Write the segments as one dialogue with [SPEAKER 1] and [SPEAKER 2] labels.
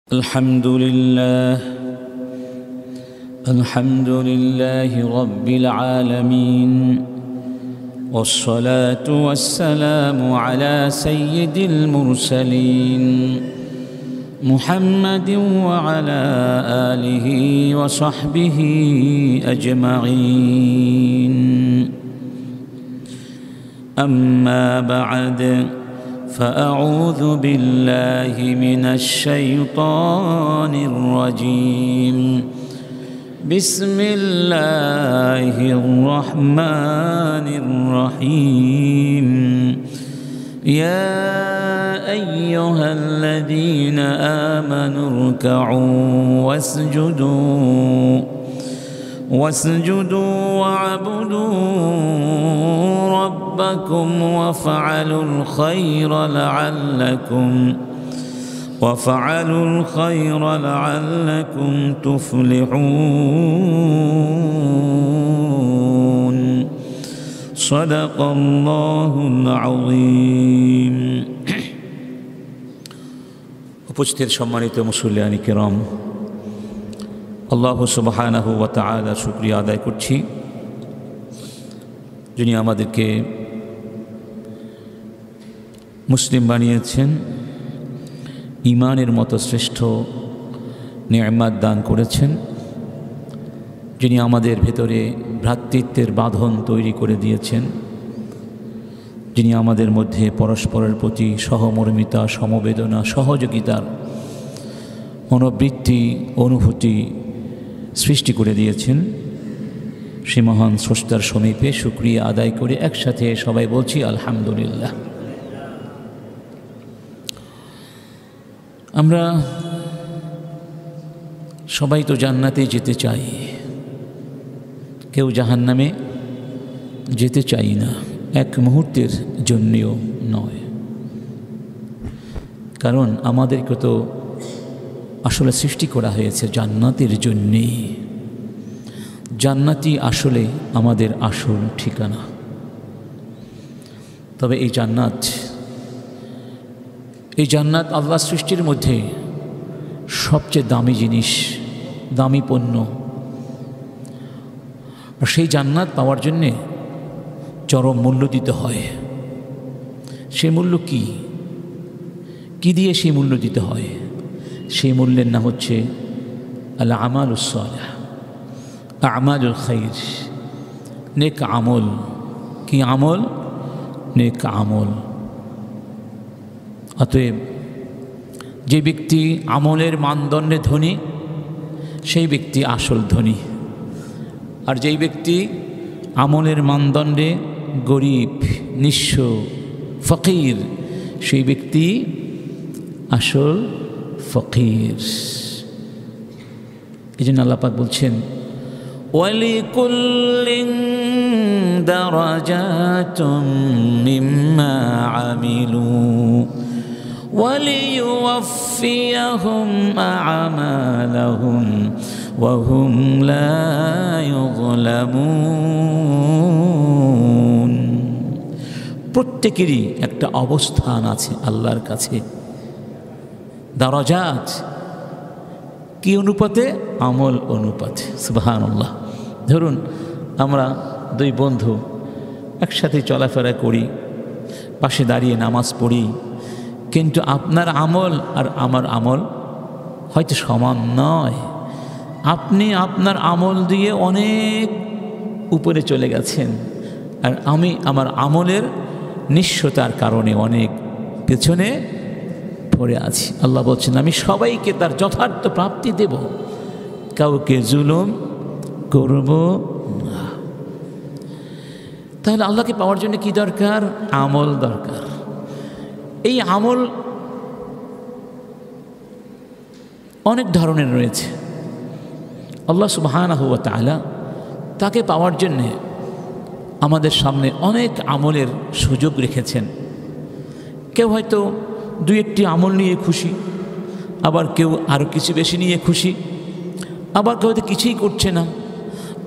[SPEAKER 1] الحمد لله رب العالمين، والصلاة والسلام على سيد المرسلين محمد وعلى آله وصحبه أجمعين. أما بعد، فأعوذ بالله من الشيطان الرجيم. بسم الله الرحمن الرحيم. يا أيها الذين آمنوا اركعوا واسجدوا واعبدوا ربكم وافعلوا الخير لعلكم تفلحون. صدق الله العظيم. উপস্থিত সম্মানিত মুসল্লিয়ান কিরাম, আল্লাহ সুবহানাহু ওয়া তাআলা শুকরিয়া আদায় করছি, যিনি আমাদেরকে মুসলিম বানিয়েছেন, ঈমানের মতো শ্রেষ্ঠ নিয়ামত দান করেছেন, যিনি আমাদের ভেতরে ভ্রাতৃত্বের বাঁধন তৈরি করে দিয়েছেন, যিনি আমাদের মধ্যে পরস্পরের প্রতি সহমর্মিতা, সমবেদনা, সহযোগিতার মনোবৃত্তি, অনুভূতি সৃষ্টি করে দিয়েছেন। সে মহান স্রষ্টার সমীপে শুকরিয়া আদায় করে একসাথে সবাই বলছি আলহামদুলিল্লাহ। আমরা সবাই তো জান্নাতে যেতে চাই, কেউ জাহান্নামে যেতে চাই না, এক মুহূর্তের জন্যও নয়। কারণ আমাদেরকে তো আসলে সৃষ্টি করা হয়েছে জান্নাতের জন্যেই। জান্নাতই আসলে আমাদের আসল ঠিকানা। তবে এই জান্নাত আল্লাহ সৃষ্টির মধ্যে সবচেয়ে দামি জিনিস, দামি পণ্য। আর সেই জান্নাত পাওয়ার জন্যে চরম মূল্য দিতে হয়। সেই মূল্য কি দিয়ে সেই মূল্য দিতে হয়? সেই মূল্যের নাম হচ্ছে আল আমালুস সালিহ, আমালুল খাইর, নেক আমল। কি আমল? নেক আমল। অতএব যে ব্যক্তি আমলের মানদণ্ডে ধনী, সেই ব্যক্তি আসল ধনী। আর যেই ব্যক্তি আমলের মানদণ্ডে গরিব, নিঃস্ব, ফকির, সেই ব্যক্তি আসল ফকির। এই জন্য আল্লাহ পাক বলছেন, ওয়ালিকুল্লিন দারাজাতুম মিম্মা আমিলু ওয়ালিয়ুওয়াফিয়াহুম আ'মালাহুম ওয়া হুম লা ইউযলামুন। প্রত্যেকেরই একটা অবস্থান আছে আল্লাহর কাছে। দারাজাত কি অনুপাতে? আমল অনুপাতে। সুবহানাল্লাহ। ধরুন আমরা দুই বন্ধু একসাথে চলাফেরা করি, পাশে দাঁড়িয়ে নামাজ পড়ি, কিন্তু আপনার আমল আর আমার আমল হয়তো সমান নয়। আপনি আপনার আমল দিয়ে অনেক উপরে চলে গেছেন, আর আমি আমার আমলের নিঃস্বতার কারণে অনেক পেছনে পড়ে আছি। আল্লাহ বলছেন, আমি সবাইকে তার যথার্থ প্রাপ্তি দেব, কাউকে জুলুম করব না। তাহলে আল্লাহকে পাওয়ার জন্য কি দরকার? আমল দরকার। এই আমল অনেক ধরনের রয়েছে। আল্লাহ সুবহানাহু ওয়া তাআলা তাকে পাওয়ার জন্যে আমাদের সামনে অনেক আমলের সুযোগ রেখেছেন। কেউ হয়তো দুই একটি আমল নিয়ে খুশি, আবার কেউ আরও কিছু বেশি নিয়ে খুশি, আবার কেউ হয়তো কিছুই করছে না,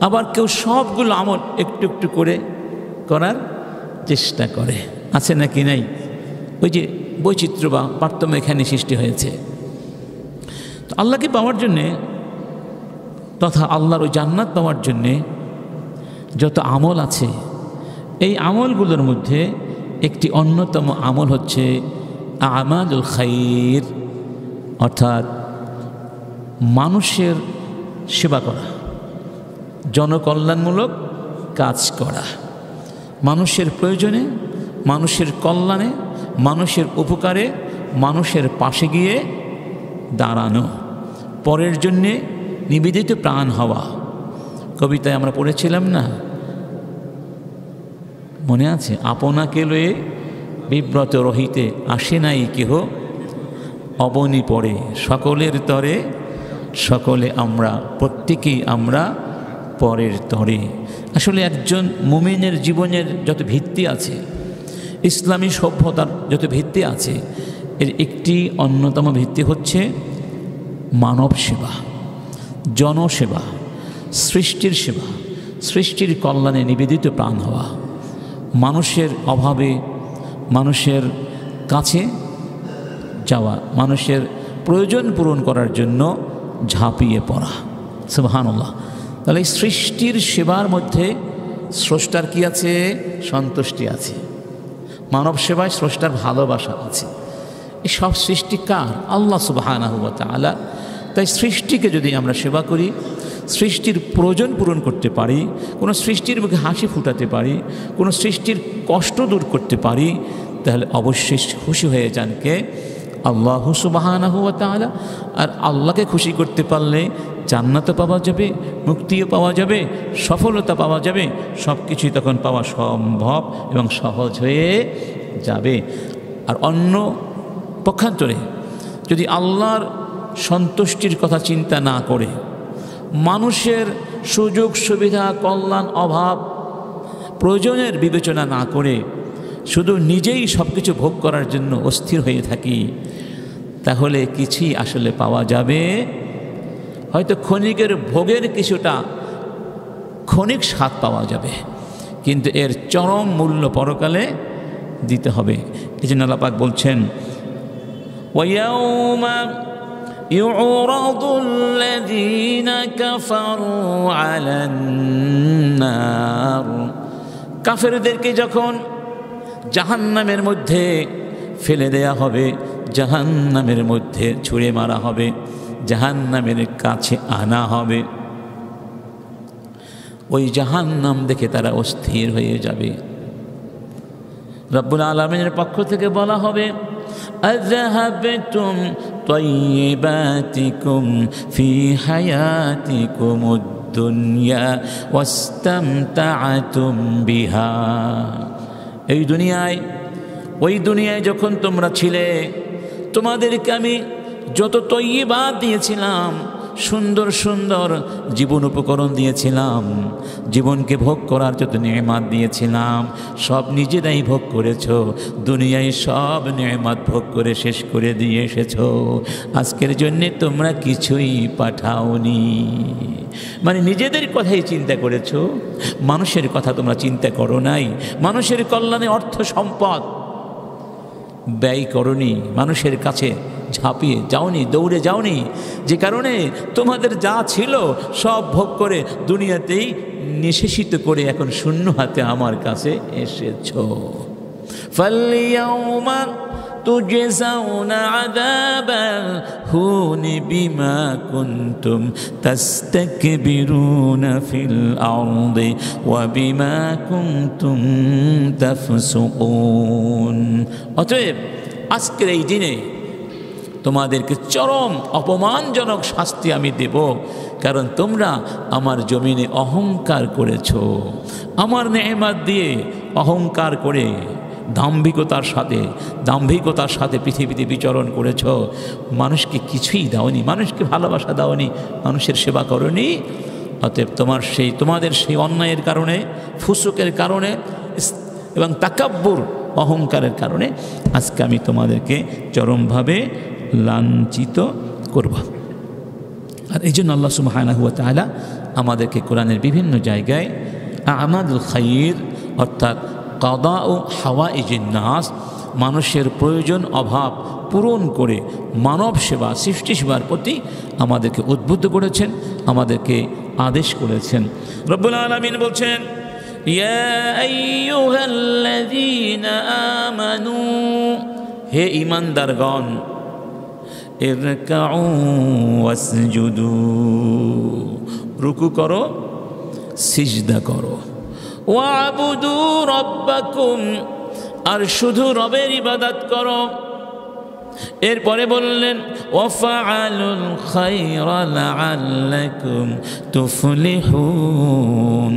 [SPEAKER 1] আবার কেউ সবগুলো আমল একটু একটু করে করার চেষ্টা করে। আছে নাকি নাই? ওই যে বৈচিত্র্য বা পারতম্য এখানে সৃষ্টি হয়েছে। আল্লাহকে পাওয়ার জন্যে তথা আল্লাহর ওই জান্নাত পাওয়ার জন্যে যত আমল আছে, এই আমলগুলোর মধ্যে একটি অন্যতম আমল হচ্ছে আমালুল খাইর, অর্থাৎ মানুষের সেবা করা, জনকল্যাণমূলক কাজ করা, মানুষের প্রয়োজনে, মানুষের কল্যাণে, মানুষের উপকারে, মানুষের পাশে গিয়ে দাঁড়ানো, পরের জন্যে নিবেদিত প্রাণ হওয়া। কবিতায় আমরা পড়েছিলাম না, মনে আছে? আপনাকে লয়ে বিব্রত রহিতে আসে নাই কেহ, অবনী পড়ে সকলের তরে, সকলে আমরা, প্রত্যেকেই আমরা পরের তরে। আসলে একজন মুমিনের জীবনের যত ভিত্তি আছে, ইসলামী সভ্যতার যত ভিত্তি আছে, এর একটি অন্যতম ভিত্তি হচ্ছে মানব সেবা, জনসেবা, সৃষ্টির সেবা, সৃষ্টির কল্যাণে নিবেদিত প্রাণ হওয়া, মানুষের অভাবে মানুষের কাছে যাওয়া, মানুষের প্রয়োজন পূরণ করার জন্য ঝাঁপিয়ে পড়া। সুবহানাল্লাহ। তাহলে এই সৃষ্টির সেবার মধ্যে স্রষ্টার কি আছে? সন্তুষ্টি আছে। মানব সেবায় স্রষ্টার ভালোবাসা আছে। এই সব সৃষ্টি কার? আল্লাহ সুবহানাহু ওয়া তাআলা। তাই সৃষ্টিকে যদি আমরা সেবা করি, সৃষ্টির প্রয়োজন পূরণ করতে পারি, কোনো সৃষ্টির মুখে হাসি ফুটাতে পারি, কোনো সৃষ্টির কষ্ট দূর করতে পারি, তাহলে অবশ্যই খুশি হয়ে যান কে? আল্লাহ সুবহানাহু ওয়া তাআলা। আর আল্লাহকে খুশি করতে পারলে জান্নাতও পাওয়া যাবে, মুক্তিও পাওয়া যাবে, সফলতা পাওয়া যাবে, সব কিছুই তখন পাওয়া সম্ভব এবং সহজ হয়ে যাবে। আর অন্য পক্ষান্তরে যদি আল্লাহর সন্তুষ্টির কথা চিন্তা না করে, মানুষের সুযোগ সুবিধা, কল্যাণ, অভাব, প্রয়োজনের বিবেচনা না করে শুধু নিজেই সব কিছু ভোগ করার জন্য অস্থির হয়ে থাকি, তাহলে কিছুই আসলে পাওয়া যাবে। হয়তো ক্ষণিকের ভোগের কিছুটা ক্ষণিক স্বাদ পাওয়া যাবে, কিন্তু এর চরম মূল্য পরকালে দিতে হবে। এই জন্য আল্লাহ পাক বলছেন, ওয়ায়াউমা ইউরাদুল লাযীনা কাফারু আলান নার, কাফেরদেরকে যখন জাহান্নামের মধ্যে ফেলে দেয়া হবে, জাহান্নামের মধ্যে ছুঁড়ে মারা হবে, জাহান্নামের কাছে আনা হবে, ওই জাহান্নাম দেখে তারা অস্থির হয়ে যাবে। রব্বুল আলামিনের পক্ষ থেকে বলা হবে, আযহাবতুম তাইয়্যিবাতিকুম ফি হায়াতিকুমুদ দুনিয়া ওয়াস্তামতা'তুম বিহা। এই দুনিয়ায়, ওই দুনিয়ায় যখন তোমরা ছিলে, তোমাদেরকে আমি যত তয়্যিবাত দিয়েছিলাম, সুন্দর সুন্দর জীবন উপকরণ দিয়েছিলাম, জীবনকে ভোগ করার যত নেয়ামত দিয়েছিলাম, সব নিজেরাই ভোগ করেছো। দুনিয়ায় সব নেয়ামত ভোগ করে শেষ করে দিয়ে এসেছো, আজকের জন্যে তোমরা কিছুই পাঠাওনি। মানে নিজেদের কথাই চিন্তা করেছো, মানুষের কথা তোমরা চিন্তা করো নাই। মানুষের কল্যাণে অর্থ সম্পদ ব্যয় করনি, মানুষের কাছে ঝাঁপিয়ে যাওনি, দৌড়ে যাওনি, যে কারণে তোমাদের যা ছিল সব ভোগ করে দুনিয়াতেই নিঃশেষিত করে এখন শূন্য হাতে আমার কাছে এসেছো। ফালইয়াউমা তুজজাউনা আযাবাল হুনি বিমা কুনতুম তাস্তাকবিরুনা ফিল আরদি ওয়া বিমা কুনতুম তাফসুকুন। অতএব আজকের এই দিনে তোমাদেরকে চরম অপমানজনক শাস্তি আমি দেব, কারণ তোমরা আমার জমিনে অহংকার করেছ, আমার নেয়ামত দিয়ে অহংকার করে দাম্ভিকতার সাথে পৃথিবীতে বিচরণ করেছ। মানুষকে কিছুই দাওনি, মানুষকে ভালোবাসা দাওনি, মানুষের সেবা করনি। অতএব তোমাদের সেই অন্যায়ের কারণে, ফুসুকের কারণে এবং তাকাব্বুর, অহংকারের কারণে আজকে আমি তোমাদেরকে চরমভাবে লাঞ্ছিত করব। আর এই জন্য আল্লাহ সুবহানাহু ওয়া তাআলা আমাদেরকে কোরআনের বিভিন্ন জায়গায় আমালুল খাইর অর্থাৎ কাদা ও হাওয়াইজিন নাস, মানুষের প্রয়োজন অভাব পূরণ করে মানব সেবা সৃষ্টি সেবার প্রতি আমাদেরকে উদ্বুদ্ধ করেছেন, আমাদেরকে আদেশ করেছেন। রব্বুল আলামিন বলছেন, ইয়া আইয়ুহাল্লাযীনা আমানু, হে ঈমানদারগণ, ইরকাউ ওয়াসজুদু, রুকু করো, সিজদা করো, ওয়াবুদু রাব্বাকুম, আর শুধু রবের ইবাদত করো। এরপরে বললেন, ওয়াফআলুল খায়রা লাআল্লাকুম তুফলিহুন,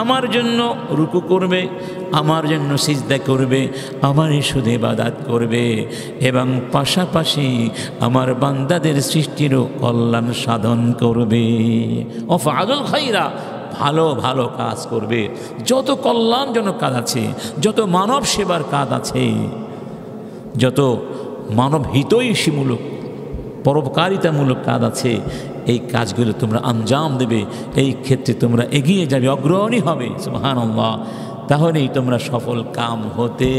[SPEAKER 1] আমার জন্য রুকু করবে, আমার জন্য সিজদা করবে, আমারই শুধু ইবাদত করবে এবং পাশাপাশি আমার বান্দাদের সৃষ্টিরও কল্যাণ সাধন করবে। ওয়াফআলুল খায়রা, ভালো ভালো কাজ করবে, যত কল্যাণজনক কাজ আছে, যত মানব সেবার কাজ আছে, যত মানব হিতৈষীমূলক পরোপকারিতামূলক কাজ আছে, এই কাজগুলো তোমরা আঞ্জাম দেবে, এই ক্ষেত্রে তোমরা এগিয়ে যাবে, অগ্রণী হবে। সুবহানাল্লাহ, তাহলেই তোমরা সফল কাম হতে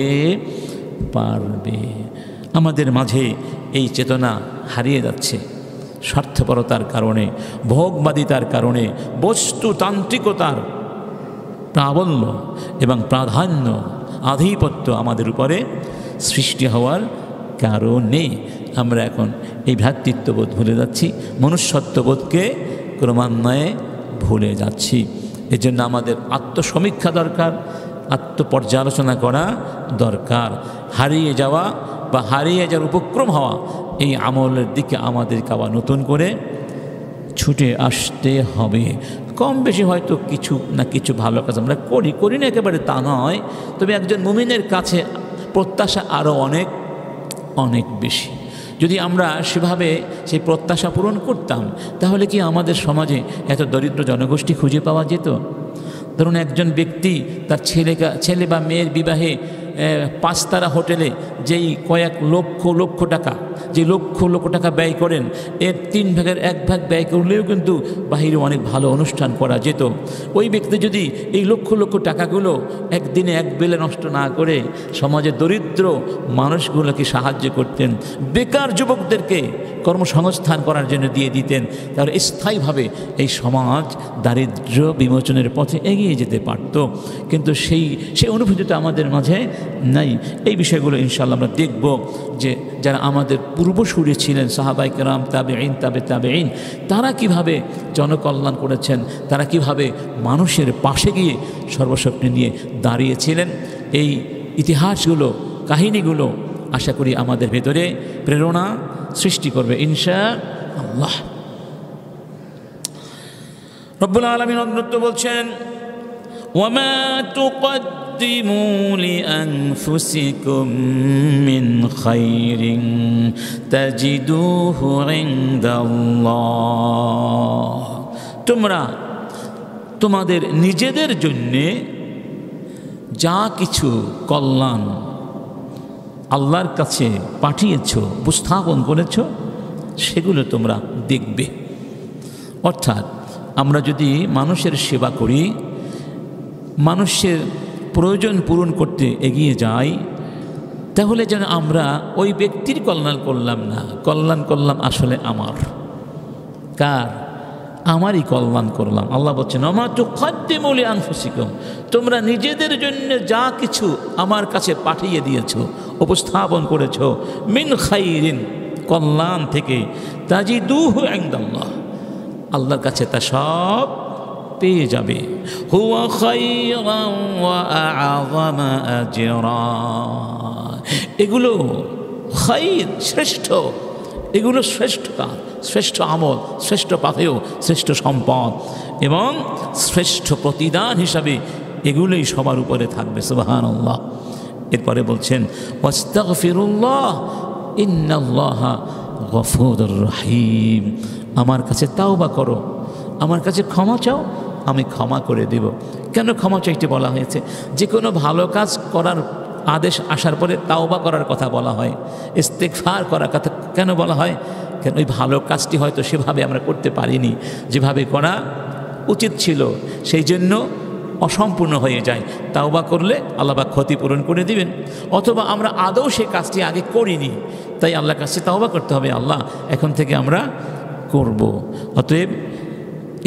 [SPEAKER 1] পারবে। আমাদের মাঝে এই চেতনা হারিয়ে যাচ্ছে স্বার্থপরতার কারণে, ভোগবাদিতার কারণে, বস্তুতান্ত্রিকতার প্রাবল্য এবং প্রাধান্য, আধিপত্য আমাদের উপরে সৃষ্টি হওয়ার কারণে আমরা এখন এই ভ্রাতৃত্ববোধ ভুলে যাচ্ছি, মনুষ্যত্ববোধকে ক্রমান্বয়ে ভুলে যাচ্ছি। এজন্য আমাদের আত্মসমীক্ষা দরকার, আত্মপর্যালোচনা করা দরকার। হারিয়ে যাওয়া বা হারিয়ে যাওয়ার উপক্রম হওয়া এই আমলের দিকে আমাদেরকে আবার নতুন করে ছুটে আসতে হবে। কম বেশি হয়তো কিছু না কিছু ভালো কাজ আমরা করি না একেবারে তা নয়, তবে একজন মুমিনের কাছে প্রত্যাশা আরও অনেক অনেক বেশি। যদি আমরা সেভাবে সেই প্রত্যাশা পূরণ করতাম, তাহলে কি আমাদের সমাজে এত দরিদ্র জনগোষ্ঠী খুঁজে পাওয়া যেত? ধরুন একজন ব্যক্তি তার ছেলে বা মেয়ের বিবাহে 5 তারা হোটেলে যেই কয়েক লক্ষ টাকা, যে লক্ষ টাকা ব্যয় করেন, এর 3 ভাগের 1 ভাগ ব্যয় করলেও কিন্তু বাহিরে অনেক ভালো অনুষ্ঠান করা যেত। ওই ব্যক্তি যদি এই লক্ষ টাকাগুলো একদিনে এক বেলে নষ্ট না করে সমাজের দরিদ্র মানুষগুলোকে সাহায্য করতেন, বেকার যুবকদেরকে কর্মসংস্থান করার জন্য দিয়ে দিতেন, তাহলে স্থায়ীভাবে এই সমাজ দারিদ্র্য বিমোচনের পথে এগিয়ে যেতে পারত। কিন্তু সেই অনুভূতিটা আমাদের মাঝে নাই। এই বিষয়গুলো ইনশাআল্লাহ আমরা দেখব যে যারা আমাদের পূর্বসূরি ছিলেন, সাহাবায়ে কেরাম, তাবেঈন, তাবেঈন, তারা কিভাবে জনকল্যাণ করেছেন, তারা কিভাবে মানুষের পাশে গিয়ে সর্বশক্তি নিয়ে দাঁড়িয়েছিলেন। এই ইতিহাসগুলো, কাহিনীগুলো আশা করি আমাদের ভেতরে প্রেরণা সৃষ্টি করবে ইনশাআল্লাহ। রব্বুল আলামিন অন্যত্র বলছেন, ওয়ামা তুকদ্দিমু লিআনফুসিকুম মিন খায়রিন তাজিদুহু ইনদাল্লাহ, তোমরা তোমাদের নিজেদের জন্যে যা কিছু কল্যাণ আল্লাহর কাছে পাঠিয়েছ, উপস্থাপন করেছ, সেগুলো তোমরা দেখবে। অর্থাৎ আমরা যদি মানুষের সেবা করি, মানুষের প্রয়োজন পূরণ করতে এগিয়ে যাই, তাহলে যেন আমরা ওই ব্যক্তির কল্যাণ করলাম না, কল্যাণ করলাম আসলে আমার, কার? আমারই কল্যাণ করলাম। আল্লাহ বলছেন, ওমা তুকদ্দিমু লিআনফুসিকুম, তোমরা নিজেদের জন্য যা কিছু আমার কাছে পাঠিয়ে দিয়েছো, উপস্থাপন করেছো, মিন খাইরিন, কল্যাণ থেকে, তাজিদুহু ইনদাল্লাহ, আল্লাহর কাছে তা সব পেয়ে যাবে। হুয়া খায়রান ওয়া আ'যামা আজরা, এগুলো খায়র, শ্রেষ্ঠ, এগুলো শ্রেষ্ঠ কাজ, শ্রেষ্ঠ আমল, শ্রেষ্ঠ পাথেয়, শ্রেষ্ঠ সম্পদ এবং শ্রেষ্ঠ প্রতিদান হিসাবে এগুলোই সবার উপরে থাকবে। সুবহানাল্লাহ। এরপরে বলছেন, ওয়াস্তাগফিরুল্লাহ ইন্নাল্লাহা গফুরুর রহিম, আমার কাছে তাওবা করো, আমার কাছে ক্ষমা চাও, আমি ক্ষমা করে দেব। কেন ক্ষমা চাইতে বলা হয়েছে? যে কোনো ভালো কাজ করার আদেশ আসার পরে তাওবা করার কথা বলা হয়, ইস্তেগফার করার কথা কেন বলা হয়? কেন ওই ভালো কাজটি হয়তো সেভাবে আমরা করতে পারিনি যেভাবে করা উচিত ছিল, সেই জন্য অসম্পূর্ণ হয়ে যায়, তাওবা করলে আল্লাহ পাক ক্ষতিপূরণ করে দিবেন। অথবা আমরা আদৌ সেই কাজটি আগে করিনি, তাই আল্লাহর কাছে তাওবা করতে হবে, আল্লাহ এখন থেকে আমরা করব। অতএব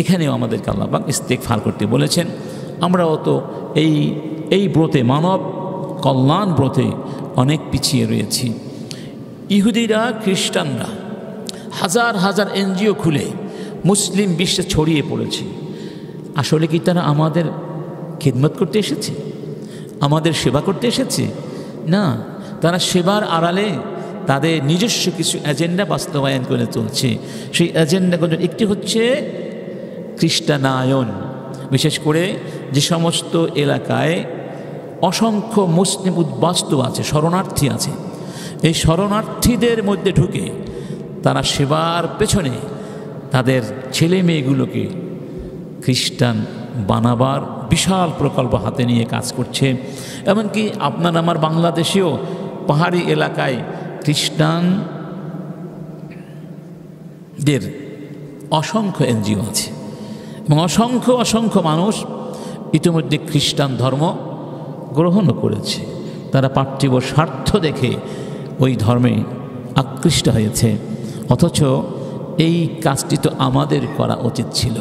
[SPEAKER 1] এখানেও আমাদেরকে আল্লাহ পাক ইস্তেগফার করতে বলেছেন। আমরাও তো এই ব্রতে, মানব কল্যাণ ব্রতে অনেক পিছিয়ে রয়েছি। ইহুদিরা, খ্রিস্টানরা হাজার হাজার এনজিও খুলে মুসলিম বিশ্বে ছড়িয়ে পড়েছে। আসলে কি তারা আমাদের খিদমত করতে এসেছে, আমাদের সেবা করতে এসেছে? না, তারা সেবার আড়ালে তাদের নিজস্ব কিছু এজেন্ডা বাস্তবায়ন করে চলছে। সেই এজেন্ডাগুলো একটি হচ্ছে খ্রিস্টানায়ন। বিশেষ করে যে সমস্ত এলাকায় অসংখ্য মুসলিম উদ্বাস্তু আছে, শরণার্থী আছে, এই শরণার্থীদের মধ্যে ঢুকে তারা সেবার পেছনে তাদের ছেলে মেয়েগুলোকে খ্রিস্টান বানাবার বিশাল প্রকল্প হাতে নিয়ে কাজ করছে। এমনকি আপনার আমার বাংলাদেশেও পাহাড়ি এলাকায় খ্রিস্টানদের অসংখ্য এনজিও আছে এবং অসংখ্য অসংখ্য মানুষ ইতিমধ্যে খ্রিস্টান ধর্ম গ্রহণও করেছে। তারা পার্থিব স্বার্থ দেখে ওই ধর্মে আকৃষ্ট হয়েছে। অথচ এই কাজটি তো আমাদের করা উচিত ছিল।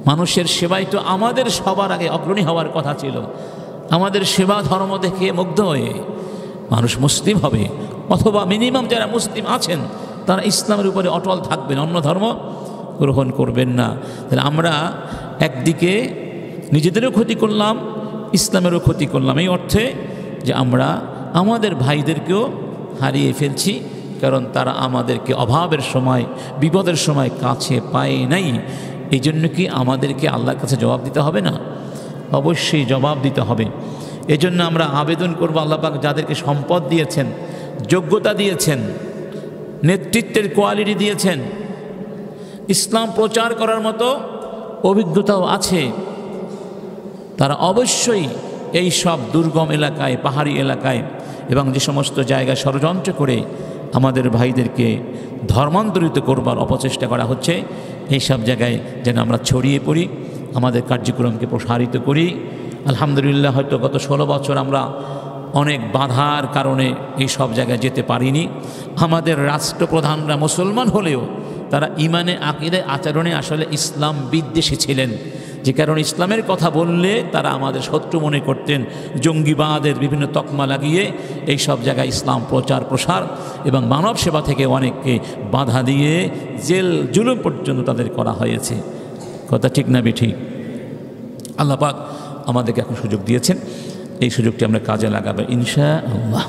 [SPEAKER 1] মানুষের সেবাই তো আমাদের সবার আগে অগ্রণী হওয়ার কথা ছিল। আমাদের সেবা ধর্ম দেখে মুগ্ধ হয়ে মানুষ মুসলিম হবে, অথবা মিনিমাম যারা মুসলিম আছেন তারা ইসলামের উপরে অটল থাকবেন, অন্য ধর্ম গ্রহণ করবেন না। তাহলে আমরা একদিকে নিজেদেরও ক্ষতি করলাম, ইসলামেরও ক্ষতি করলাম, এই অর্থে যে আমরা আমাদের ভাইদেরকেও হারিয়ে ফেলছি, কারণ তারা আমাদেরকে অভাবের সময়, বিপদের সময় কাছে পায় নাই। এই জন্য কি আমাদেরকে আল্লাহর কাছে জবাব দিতে হবে না? অবশ্যই জবাব দিতে হবে। এজন্য আমরা আবেদন করব, আল্লাহ পাক যাদেরকে সম্পদ দিয়েছেন, যোগ্যতা দিয়েছেন, নেতৃত্বের কোয়ালিটি দিয়েছেন, ইসলাম প্রচার করার মতো অভিজ্ঞতাও আছে, তারা অবশ্যই এই সব দুর্গম এলাকায়, পাহাড়ি এলাকায় এবং যে সমস্ত জায়গায় ষড়যন্ত্র করে আমাদের ভাইদেরকে ধর্মান্তরিত করবার অপচেষ্টা করা হচ্ছে, এই সব জায়গায় যেন আমরা ছড়িয়ে পড়ি, আমাদের কার্যক্রমকে প্রসারিত করি। আলহামদুলিল্লাহ, হয়তো গত 16 বছর আমরা অনেক বাধার কারণে এই সব জায়গায় যেতে পারিনি। আমাদের রাষ্ট্রপ্রধানরা মুসলমান হলেও তারা ইমানে, আকীদায়, আচরণে আসলে ইসলাম বিদ্বেষী ছিলেন, যে কারণে ইসলামের কথা বললে তারা আমাদের শত্রু মনে করতেন। জঙ্গিবাদের বিভিন্ন তকমা লাগিয়ে এই সব জায়গায় ইসলাম প্রচার প্রসার এবং মানব সেবা থেকে অনেককে বাধা দিয়ে জেল জুলুম পর্যন্ত তাদের করা হয়েছে। কথা ঠিক না বেঠিক? আল্লাহ পাক আমাদেরকে এখন সুযোগ দিয়েছেন, এই সুযোগটি আমরা কাজে লাগাবো ইনশাআল্লাহ।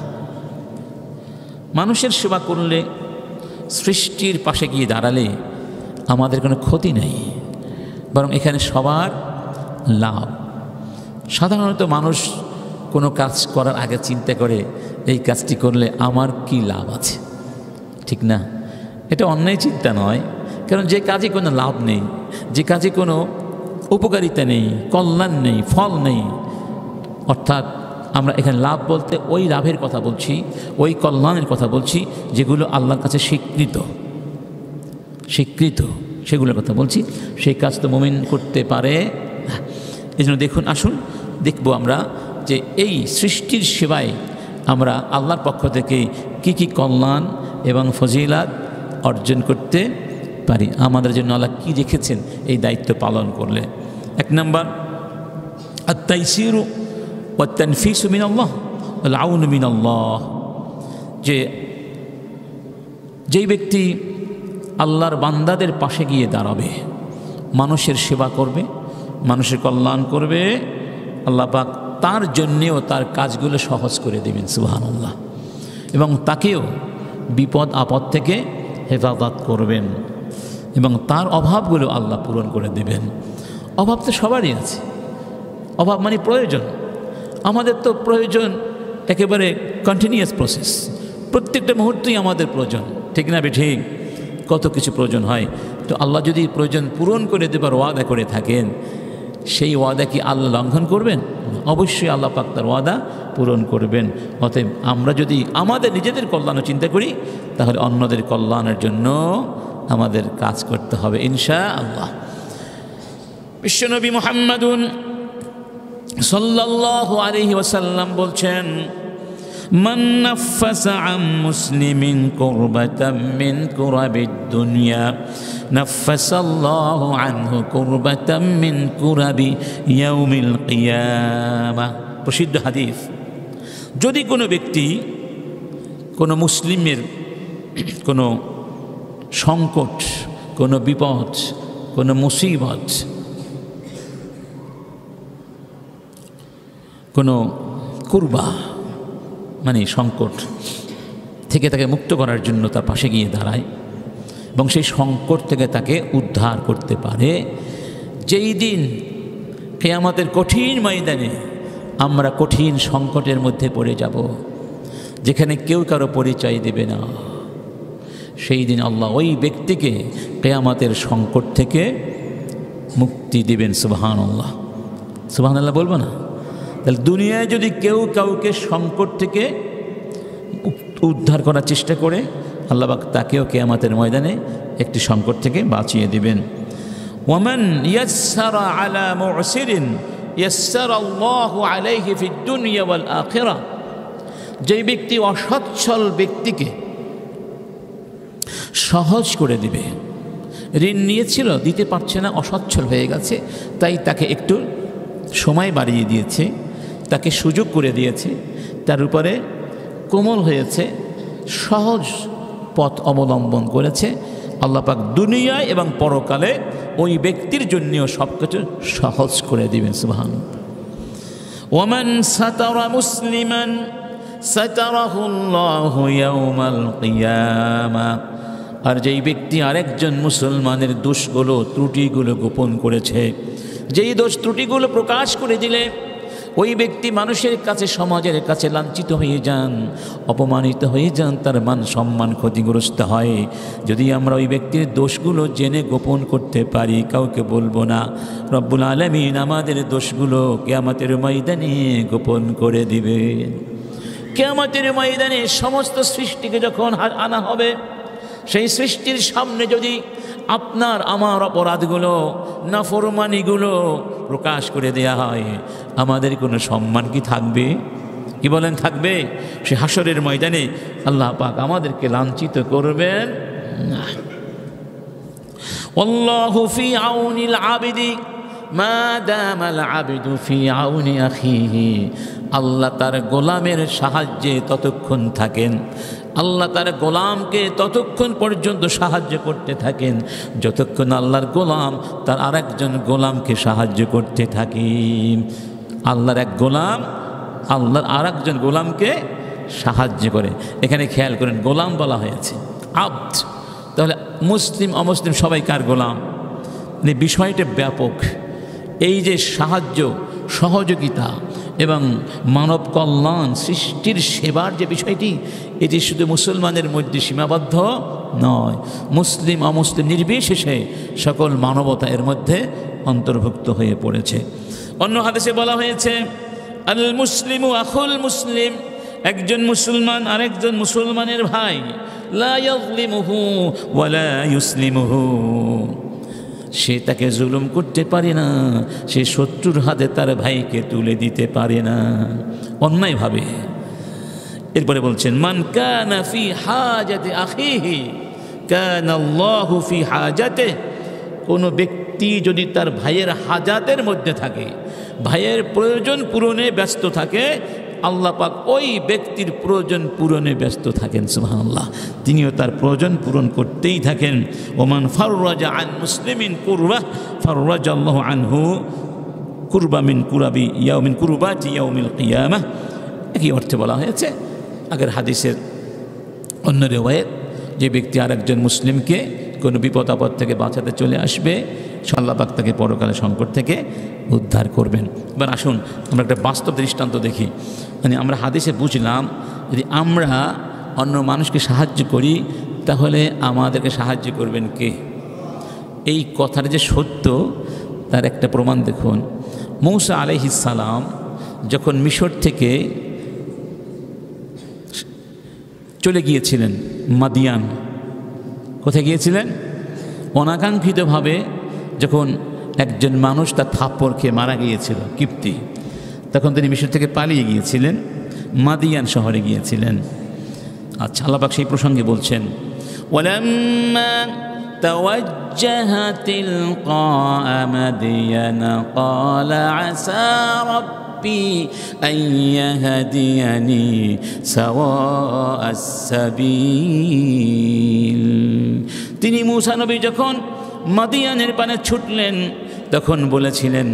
[SPEAKER 1] মানুষের সেবা করলে, সৃষ্টির পাশে গিয়ে দাঁড়ালে আমাদের কোনো ক্ষতি নেই, বরং এখানে সবার লাভ। সাধারণত মানুষ কোনো কাজ করার আগে চিন্তা করে এই কাজটি করলে আমার কি লাভ আছে, ঠিক না? এটা অন্যায় চিন্তা নয়, কারণ যে কাজে কোনো লাভ নেই, যে কাজে কোনো উপকারিতা নেই, কল্যাণ নেই, ফল নেই, অর্থাৎ আমরা এখানে লাভ বলতে ওই লাভের কথা বলছি, ওই কল্যাণের কথা বলছি যেগুলো আল্লাহর কাছে স্বীকৃত, সেগুলোর কথা বলছি। সেই কাজ তো মুমিন করতে পারে না। এই জন্য দেখুন, আসুন দেখব আমরা যে এই সৃষ্টির সেবায় আমরা আল্লাহর পক্ষ থেকে কি কি কল্যাণ এবং ফজিলাত অর্জন করতে পারি, আমাদের জন্য আল্লাহ কি রেখেছেন এই দায়িত্ব পালন করলে। 1 নম্বর, আত-তাইসিরু ওয়াত-তানফিসু মিনাল্লাহ ওয়াল আউনু মিনাল্লাহ। যেই ব্যক্তি আল্লাহর বান্দাদের পাশে গিয়ে দাঁড়াবে, মানুষের সেবা করবে, মানুষের কল্যাণ করবে, আল্লাহ পাক তার জন্যেও তার কাজগুলো সহজ করে দেবেন, সুবহানাল্লাহ, এবং তাকেও বিপদ আপদ থেকে হেফাজত করবেন এবং তার অভাবগুলো আল্লাহ পূরণ করে দেবেন। অভাব তো সবারই আছে, অভাব মানে প্রয়োজন। আমাদের তো প্রয়োজন একেবারে কন্টিনিউয়াস প্রসেস, প্রত্যেকটা মুহূর্তেই আমাদের প্রয়োজন, ঠিক না বেঠিক? কত কিছু প্রয়োজন হয়। তো আল্লাহ যদি প্রয়োজন পূরণ করে দেবার ওয়াদা করে থাকেন, সেই ওয়াদা কি আল্লাহ লঙ্ঘন করবেন? অবশ্যই আল্লাহ পাক তার ওয়াদা পূরণ করবেন। অতএব আমরা যদি আমাদের নিজেদের কল্যাণ চিন্তা করি, তাহলে অন্যদের কল্যাণের জন্য আমাদের কাজ করতে হবে ইনশাআল্লাহ। বিশ্বনবী মুহাম্মাদুন সাল্লাল্লাহু আলাইহি ওয়াসাল্লাম বলছেন, মান নাফাসা আন মুসলিমিন কুরবাতাম মিন কুরাবিদ দুনিয়া নাফাসাল্লাহু আনহু কুরবাতাম মিন কুরাবি ইয়াউমিল কিয়ামাহ। প্রসিদ্ধ হাদিস। যদি কোনো ব্যক্তি কোনো মুসলিমের কোনো সংকট, কোনো বিপদ, কোনো মুসিবত, কোনো কুরবা মানে সংকট থেকে তাকে মুক্ত করার জন্য তার পাশে গিয়ে দাঁড়ায় এবং সেই সংকট থেকে তাকে উদ্ধার করতে পারে, যেই দিন কিয়ামতের কঠিন ময়দানে আমরা কঠিন সংকটের মধ্যে পড়ে যাব, যেখানে কেউ কারো পরিচয় দেবে না, সেই দিন আল্লাহ ওই ব্যক্তিকে কিয়ামতের সংকট থেকে মুক্তি দিবেন। সুবহানাল্লাহ, সুবহানাল্লাহ বলবো না? তাহলে দুনিয়ায় যদি কেউ কাউকে সংকট থেকে উদ্ধার করার চেষ্টা করে, আল্লাহ পাক তাকেও কিয়ামতের ময়দানে একটি সংকট থেকে বাঁচিয়ে দিবেন। ওয়ামান ইয়াসসারা আলা মু'সিরিন ইয়াসসারাল্লাহু আলাইহি ফিদ দুনিয়া ওয়াল আখিরাহ। যেই ব্যক্তি অসচ্ছল ব্যক্তিকে সহজ করে দিবে, ঋণ নিয়েছিল দিতে পারছে না, অসচ্ছল হয়ে গেছে, তাই তাকে একটু সময় বাড়িয়ে দিয়েছে, তাকে সুযোগ করে দিয়েছে, তার উপরে কোমল হয়েছে, সহজ পথ অবলম্বন করেছে, আল্লাহ পাক দুনিয়ায় এবং পরকালে ওই ব্যক্তির জন্যও সব কিছু সহজ করে দিবেন। সুবহানাল্লাহ। ওয়ামান সাতারা মুসলিমান সাতারাহুল্লাহু ইয়াউমাল কিয়ামাহ। আর যেই ব্যক্তি আরেকজন মুসলমানের দোষগুলো ত্রুটিগুলো গোপন করেছে, যেই দোষ ত্রুটিগুলো প্রকাশ করে দিলে ওই ব্যক্তি মানুষের কাছে, সমাজের কাছে লাঞ্ছিত হয়ে যান, অপমানিত হয়ে যান, তার মান সম্মান ক্ষতিগ্রস্ত হয়। যদি আমরা ওই ব্যক্তির দোষগুলো জেনে গোপন করতে পারি, কাউকে বলবো না, রব্বুল আলামিন আমাদের দোষগুলো কিয়ামতের ময়দানে গোপন করে দিবেন। কিয়ামতের ময়দানে সমস্ত সৃষ্টিকে যখন আনা হবে, সেই সৃষ্টির সামনে যদি আপনার আমার অপরাধগুলো, নাফরমানিগুলো প্রকাশ করে দেয়া হয়, আমাদের কোনো সম্মান কি থাকবে? কি বলেন, থাকবে? সে হাসরের ময়দানে আল্লাহ পাক আমাদেরকে লাঞ্ছিত করবেন না। আল্লাহু ফি আউনিল আবিদি মা দামাল আবিদু ফি আউনি আখিহি। আল্লাহ তার গোলামের সাহায্যে ততক্ষণ থাকেন, আল্লাহ তার গোলামকে ততক্ষণ পর্যন্ত সাহায্য করতে থাকেন যতক্ষণ আল্লাহর গোলাম তার আরেকজন গোলামকে সাহায্য করতে থাকে। আল্লাহর এক গোলাম আল্লাহর আরেকজন গোলামকে সাহায্য করে। এখানে খেয়াল করেন, গোলাম বলা হয়েছে, আব্দ। তাহলে মুসলিম অমুসলিম সবাই কার গোলাম? বিষয়টা ব্যাপক। এই যে সাহায্য, সহযোগিতা এবং মানব কল্যাণ, সৃষ্টির সেবার যে বিষয়টি, এটি শুধু মুসলমানের মধ্যে সীমাবদ্ধ নয়, মুসলিম অমুসলিম নির্বিশেষে সকল মানবতা এর মধ্যে অন্তর্ভুক্ত হয়ে পড়েছে। অন্য হাদিসে বলা হয়েছে, আল মুসলিমু আখুল মুসলিম। একজন মুসলমান আরেকজন মুসলমানের ভাই, লা ইয়াযলিমুহু ওয়া লা ইউসলিমুহু। সে তাকে জুলুম করতে পারে না, সে শত্রুর হাতে তার ভাইকে তুলে দিতে পারে না অন্যায়ভাবে। এরপরে বলছেন, মান কানা ফি হাজাতি আখিহি কানাল্লাহু ফি হাজাতে। কোনো ব্যক্তি যদি তার ভাইয়ের হাজাতের মধ্যে থাকে, ভাইয়ের প্রয়োজন পূরণে ব্যস্ত থাকে, আল্লাহ পাক ওই ব্যক্তির প্রয়োজন পূরণে ব্যস্ত থাকেন। সুবহানাল্লাহ, তিনিও তার প্রয়োজন পূরণ করতেই থাকেন। ওমান ফাররাজা আন মুসলিমিন কুরবা ফাররাজাল্লাহু আনহু কুরবা মিন কুরাবি ইয়াউমিন কুরবাতি ইয়াউমিল কিয়ামাহ। একই অর্থে বলা হয়েছে আগের হাদিসের অন্য রিওয়ায়াত, যে ব্যক্তি আরেকজন মুসলিমকে কোনো বিপদ আপদ থেকে বাঁচাতে চলে আসবে, আল্লাহ পাক তাকে পরকালে সংকট থেকে উদ্ধার করবেন। এবার আসুন আমরা একটা বাস্তব দৃষ্টান্ত দেখি। মানে আমরা হাদিসে বুঝলাম, যদি আমরা অন্য মানুষকে সাহায্য করি তাহলে আমাদেরকে সাহায্য করবেন কে? এই কথার যে সত্য তার একটা প্রমাণ দেখুন। মূসা আলাইহিস সালাম যখন মিশর থেকে চলে গিয়েছিলেন মাদিয়ান, কোথায় গিয়েছিলেন? অনাকাঙ্ক্ষিতভাবে যখন একজন মানুষ তার থাপ্পড় খেয়ে মারা গিয়েছিল, কিপ্তি, তখন তিনি মিশর থেকে পালিয়ে গিয়েছিলেন, মাদিয়ান শহরে গিয়েছিলেন। আচ্ছা, আল্লাহ পাক সেই প্রসঙ্গে বলছেন, ওয়ালাম্মা তাওয়াজ্জাহা তিলকা মাদিয়ান ক্বালা আসা রাব্বি আন ইয়াহদিয়ানি সাওয়াআস সাবিল। তিনি মূসা নবী যখন মাদিয়ানের পানে ছুটলেন তখন বলেছিলেন,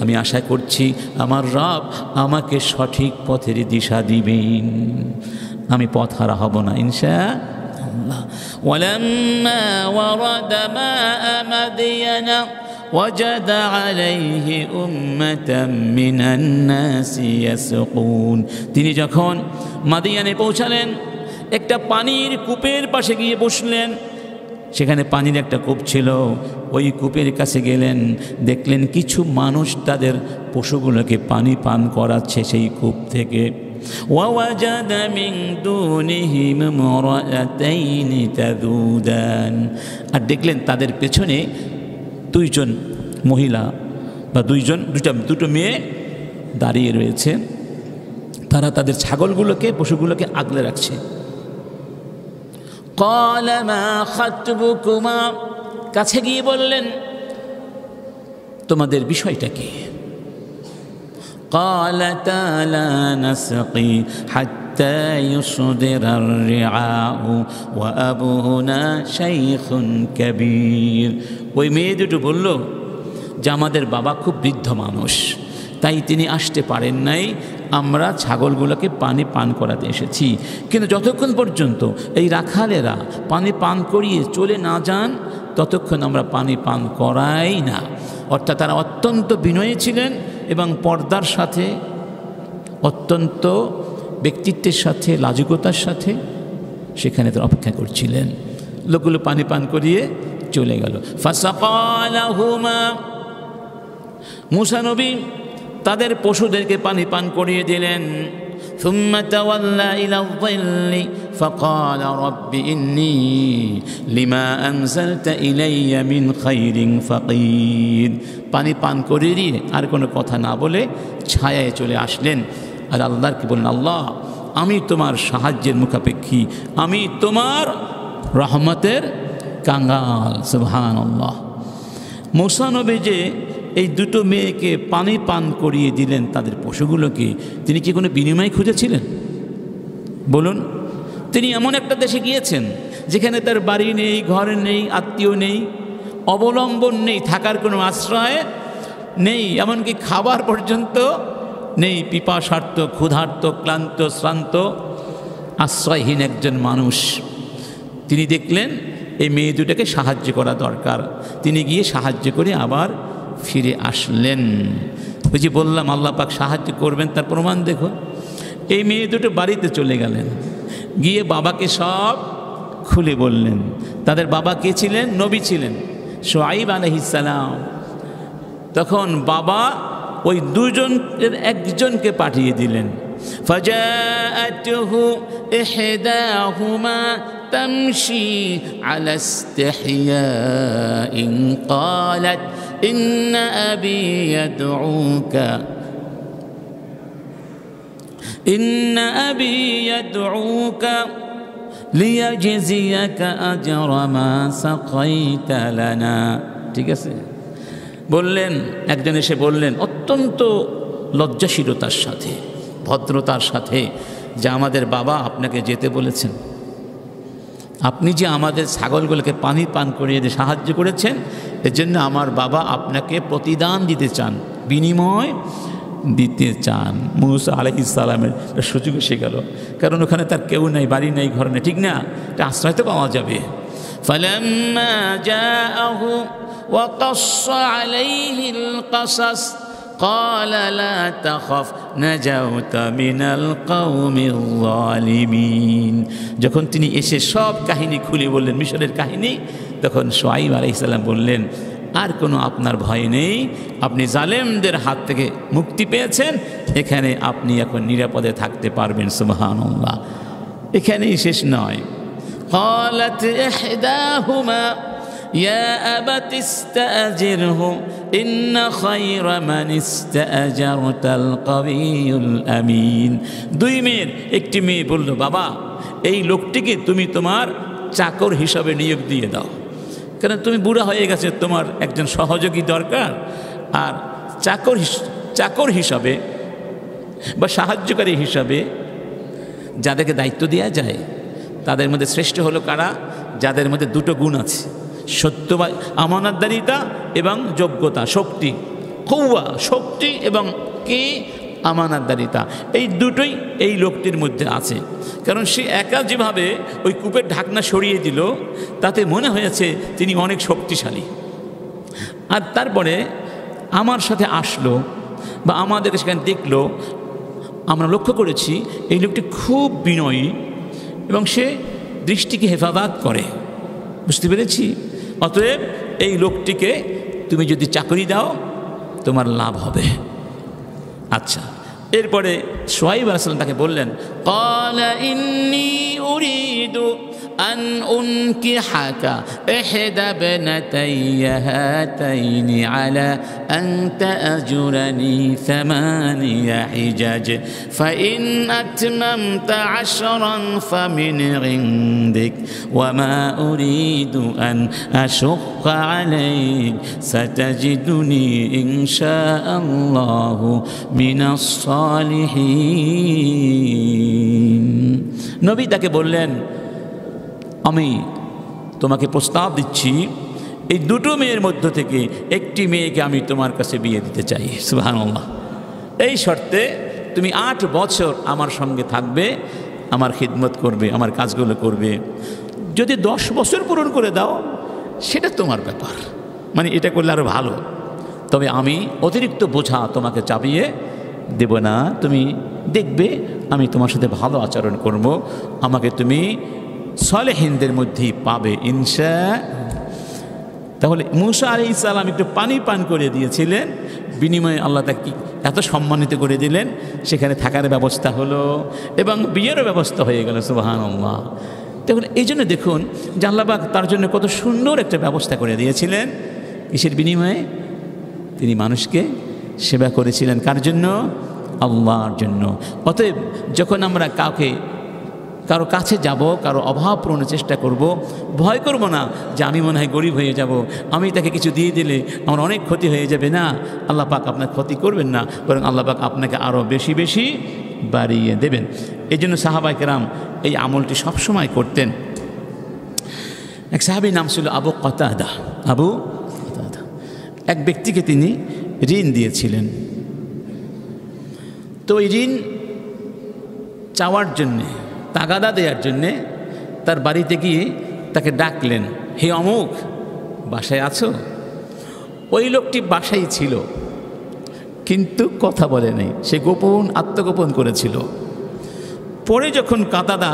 [SPEAKER 1] আমি আশা করছি আমার রব আমাকে সঠিক পথের দিশা দিবেন, আমি পথ হারা হব না ইনশাআল্লাহ। ওয়ালাম্মা ওয়ারাদা মাআ মাদিয়ানা ওয়াজাদা আলাইহি উম্মাতাম মিনান নাসি ইয়াসকুন। তিনি যখন মাদিয়ানে পৌঁছালেন, একটা পানির কূপের পাশে গিয়ে বসলেন। সেখানে পানির একটা কূপ ছিল, ওই কূপের কাছে গেলেন, দেখলেন কিছু মানুষ তাদের পশুগুলোকে পানি পান করাচ্ছে সেই কূপ থেকে। ওয়াওয়াজাদা মিন দুনিহিম ইমরাআতাইনি তাযুদান। আর দেখলেন তাদের পেছনে দুইজন মহিলা বা দুটো মেয়ে দাঁড়িয়ে রয়েছে, তারা তাদের ছাগলগুলোকে পশুগুলোকে আগলে রাখছে। قال ما خطبكما, কাছে গিয়ে বললেন তোমাদের বিষয়টা কি? قالتا لا نسقي حتى يصدر الرعاء وأبونا شيخ كبير। ওই মেয়ে দুটো বলল যে আমাদের বাবা খুব বৃদ্ধ মানুষ, তাই তিনি আসতে পারেন নাই, আমরা ছাগলগুলোকে পানি পান করাতে এসেছি। কিন্তু যতক্ষণ পর্যন্ত এই রাখালেরা পানি পান করিয়ে চলে না যান ততক্ষণ আমরা পানি পান করাই না। অর্থাৎ তারা অত্যন্ত বিনয়ী ছিলেন এবং পর্দার সাথে, অত্যন্ত ব্যক্তিত্বের সাথে, লাজুকতার সাথে সেখানে তারা অপেক্ষা করছিলেন। লোকগুলো পানি পান করিয়ে চলে গেল। ফাসাকালাহুমা, মূসা নবী তাদের পশুদেরকে পানি পান করিয়ে দিলেন। সুম্মা তাওয়াল্লা ইলা যিল্লি ফাকালা রাব্বি ইন্নী লিমা আনজালতা ইলাইয়া মিন খাইরিন ফাকির। পানি পান করিয়ে দিয়ে আর কোনো কথা না বলে ছায়ায় চলে আসলেন আর আল্লাহকে বললেন, আল্লাহ আমি তোমার সাহায্যের মুখাপেক্ষী, আমি তোমার রহমতের কাঙ্গাল। সুবহানাল্লাহ। মূসা নবী যে এই দুটো মেয়েকে পানি পান করিয়ে দিলেন তাদের পশুগুলোকে, তিনি কি কোনো বিনিময় খুঁজেছিলেন? বলুন। তিনি এমন একটা দেশে গিয়েছেন যেখানে তার বাড়ি নেই, ঘর নেই, আত্মীয় নেই, অবলম্বন নেই, থাকার কোনো আশ্রয় নেই, এমনকি খাবার পর্যন্ত নেই। পিপাসার্ত, ক্ষুধার্ত, ক্লান্ত, শ্রান্ত, আশ্রয়হীন একজন মানুষ। তিনি দেখলেন এই মেয়ে দুটাকে সাহায্য করা দরকার, তিনি গিয়ে সাহায্য করে আবার ফিরে আসলেন। ওই যে বললাম আল্লাহ পাক সাহায্য করবেন তার প্রমাণ দেখুন। এই মেয়ে দুটো বাড়িতে চলে গেলেন, গিয়ে বাবাকে সব খুলে বললেন। তাদের বাবা কে ছিলেন? নবী ছিলেন, শুআইব আলাইহিস সালাম। তখন বাবা ওই দুজনের একজনকে পাঠিয়ে দিলেন। ফাজাআতুহু ইহদাহুমা তামশি আলা ইসতিহয়াইন ক্বালাত ইন্না আবি ইয়াদউকা লিয়াজজিয়াকা আজরা মা সাকাইতা লানা। ঠিক আছে, বললেন, একজন এসে বললেন অত্যন্ত লজ্জাশীলতার সাথে, ভদ্রতার সাথে, যে আমাদের বাবা আপনাকে যেতে বলেছেন, আপনি যে আমাদের ছাগলগুলোকে পানি পান করিয়ে দিয়ে সাহায্য করেছেন, এজন্য আমার বাবা আপনাকে প্রতিদান দিতে চান, বিনিময় দিতে চান। মূসা আলাইহিস সালামের সুযোগ এসে গেল, কারণ ওখানে তার কেউ নেই, বাড়ি নেই, ঘর নেই, ঠিক না? এটা আশ্রয় তো পাওয়া যাবে। ফালাম্মা জাআহু وقص عليه القصص قال لا تخف نجوت من القوم الظالمين। যখন তিনি এসে সব কাহিনী খুলে বললেন, মিশরের কাহিনী, তখন শুআইব আলাইহিস সালাম বললেন, আর কোনো আপনার ভয় নেই, আপনি জালেমদের হাত থেকে মুক্তি পেয়েছেন, এখানে আপনি এখন নিরাপদে থাকতে পারবেন। সুবহানাল্লাহ। এখানেই শেষ নয়। قالت إحداهما ইয়া আবাতিস্তাজিরহু ইন্না খায়রা মান ইস্তাজারতাল কাবিয়ুল আমিন। দুই মেয়ের একটি মেয়ে বলল, বাবা এই লোকটিকে তুমি তোমার চাকর হিসাবে নিয়োগ দিয়ে দাও, কারণ তুমি বুড়া হয়ে গেছে, তোমার একজন সহযোগী দরকার। আর চাকর হিসাবে বা সাহায্যকারী হিসাবে যাদেরকে দায়িত্ব দেওয়া যায় তাদের মধ্যে শ্রেষ্ঠ হলো কারা? যাদের মধ্যে দুটো গুণ আছে, সত্য বা আমানতদারিতা এবং যোগ্যতা, শক্তি, কৌয়া শক্তি এবং কি আমানতদারিতা, এই দুটোই এই লোকটির মধ্যে আছে। কারণ সে একা যেভাবে ওই কূপের ঢাকনা সরিয়ে দিল তাতে মনে হয়েছে তিনি অনেক শক্তিশালী। আর তারপরে আমার সাথে আসলো বা আমাদেরকে সেখানে দেখলো, আমরা লক্ষ্য করেছি এই লোকটি খুব বিনয়ী এবং সে দৃষ্টিকে হেফাজত করে, বুঝতে পেরেছি। অতএব এই লোকটিকে তুমি যদি চাকরি দাও তোমার লাভ হবে। আচ্ছা, এরপরে শুআয়ব আলাইহিস সালাম তাকে বললেন, ক্বালা ইন্নী উরিদু আন উনকিহাকা ইহদা ইবনাতাইয়া হাতাইনি আলা আন তা'জুরানি সামানিয়া হিজাজ ফাইন আতমামতা আশরান ফামিন ইনদিক ওয়া মা উরিদু আন আশুক্কা আলাইক সাতাজিদুনি ইনশাআল্লাহু মিনাস সালিহিন। নবী তাকে বললেন, আমি তোমাকে প্রস্তাব দিচ্ছি এই দুটো মেয়ের মধ্য থেকে একটি মেয়েকে আমি তোমার কাছে বিয়ে দিতে চাই। সুবহানাল্লাহ। এই শর্তে তুমি 8 বছর আমার সঙ্গে থাকবে, আমার খিদমত করবে, আমার কাজগুলো করবে। যদি 10 বছর পূরণ করে দাও সেটা তোমার ব্যাপার, মানে এটা করলে আরও ভালো, তবে আমি অতিরিক্ত বোঝা তোমাকে চাপিয়ে দেব না। তুমি দেখবে আমি তোমার সাথে ভালো আচরণ করব, আমাকে তুমি সালেহিনদের মধ্যেই পাবে ইনশাআল্লাহ। তাহলে মূসা আলাইহিস সালাম একটু পানি পান করে দিয়েছিলেন, বিনিময়ে আল্লাহ তাকে এত সম্মানিত করে দিলেন, সেখানে থাকার ব্যবস্থা হলো এবং বিয়েরও ব্যবস্থা হয়ে গেল। সুবহানাল্লাহ। তখন এই জন্য দেখুন যে আল্লাহ পাক তার জন্য কত সুন্দর একটা ব্যবস্থা করে দিয়েছিলেন। কিসের বিনিময়ে? তিনি মানুষকে সেবা করেছিলেন। কার জন্য? আল্লাহর জন্য। অতএব যখন আমরা কারো কাছে যাব, কারো অভাব পূরণের চেষ্টা করব, ভয় করব না যে আমি মনে হয় গরিব হয়ে যাব, আমি তাকে কিছু দিয়ে দিলে আমার অনেক ক্ষতি হয়ে যাবে। না, আল্লাহ পাক আপনার ক্ষতি করবেন না, বরং আল্লাহ পাক আপনাকে আরও বেশি বেশি বাড়িয়ে দেবেন। এই জন্য সাহাবায়ে কেরাম এই আমলটি সবসময় করতেন। এক সাহাবীর নাম ছিল আবু কাতাদা। এক ব্যক্তিকে তিনি ঋণ দিয়েছিলেন। তো ওই ঋণ চাওয়ার জন্যে, তাগাদা দেওয়ার জন্যে তার বাড়িতে গিয়ে তাকে ডাকলেন, হে অমুক, বাসায় আছো? ওই লোকটি বাসায় ছিল কিন্তু কথা বলে নাই, সে আত্মগোপন করেছিল। পরে যখন কাতাদা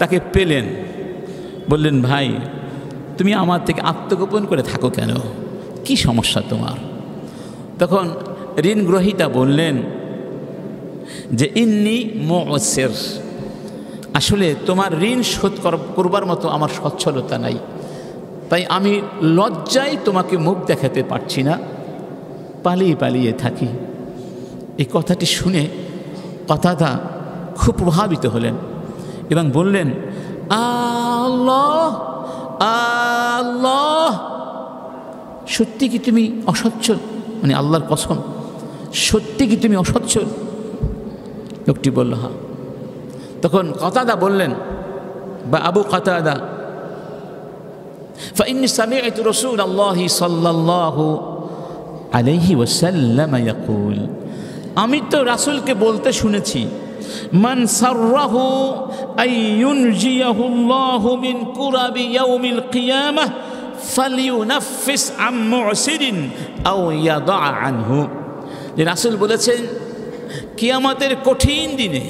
[SPEAKER 1] তাকে পেলেন, বললেন, ভাই তুমি আমার থেকে আত্মগোপন করে থাকো কেন, কি সমস্যা তোমার? তখন ঋণ গ্রহীতা বললেন যে ইন্নী মু'সির, আসলে তোমার ঋণ শোধ করবার মতো আমার সচ্ছলতা নাই, তাই আমি লজ্জায় তোমাকে মুখ দেখাতে পারছি না, পালিয়ে পালিয়ে থাকি। এই কথাটি শুনে কাতাদা খুব প্রভাবিত হলেন এবং বললেন, আল্লাহ আল্লাহ, সত্যি কি তুমি অসচ্ছল? মানে আল্লাহর কসম, সত্যি কি তুমি অসচ্ছল? লোকটি বলল, হ্যাঁ। তখন কাতাদা বললেন, বা আবু কাতাদা, فإني سمعت رسول الله صلى الله عليه وسلم يقول, আমি তো রাসূলকে বলতে শুনেছি, মান সাররাহু আইয়ুনজিয়াহু আল্লাহু মিন কুরাবি ইয়াউমিল কিয়ামাহ ফালিউনাফিস আম মু'সিরিন আও ইয়াদা আনহু। যে রাসূল বলেছেন, কিয়ামতের কঠিন দিনে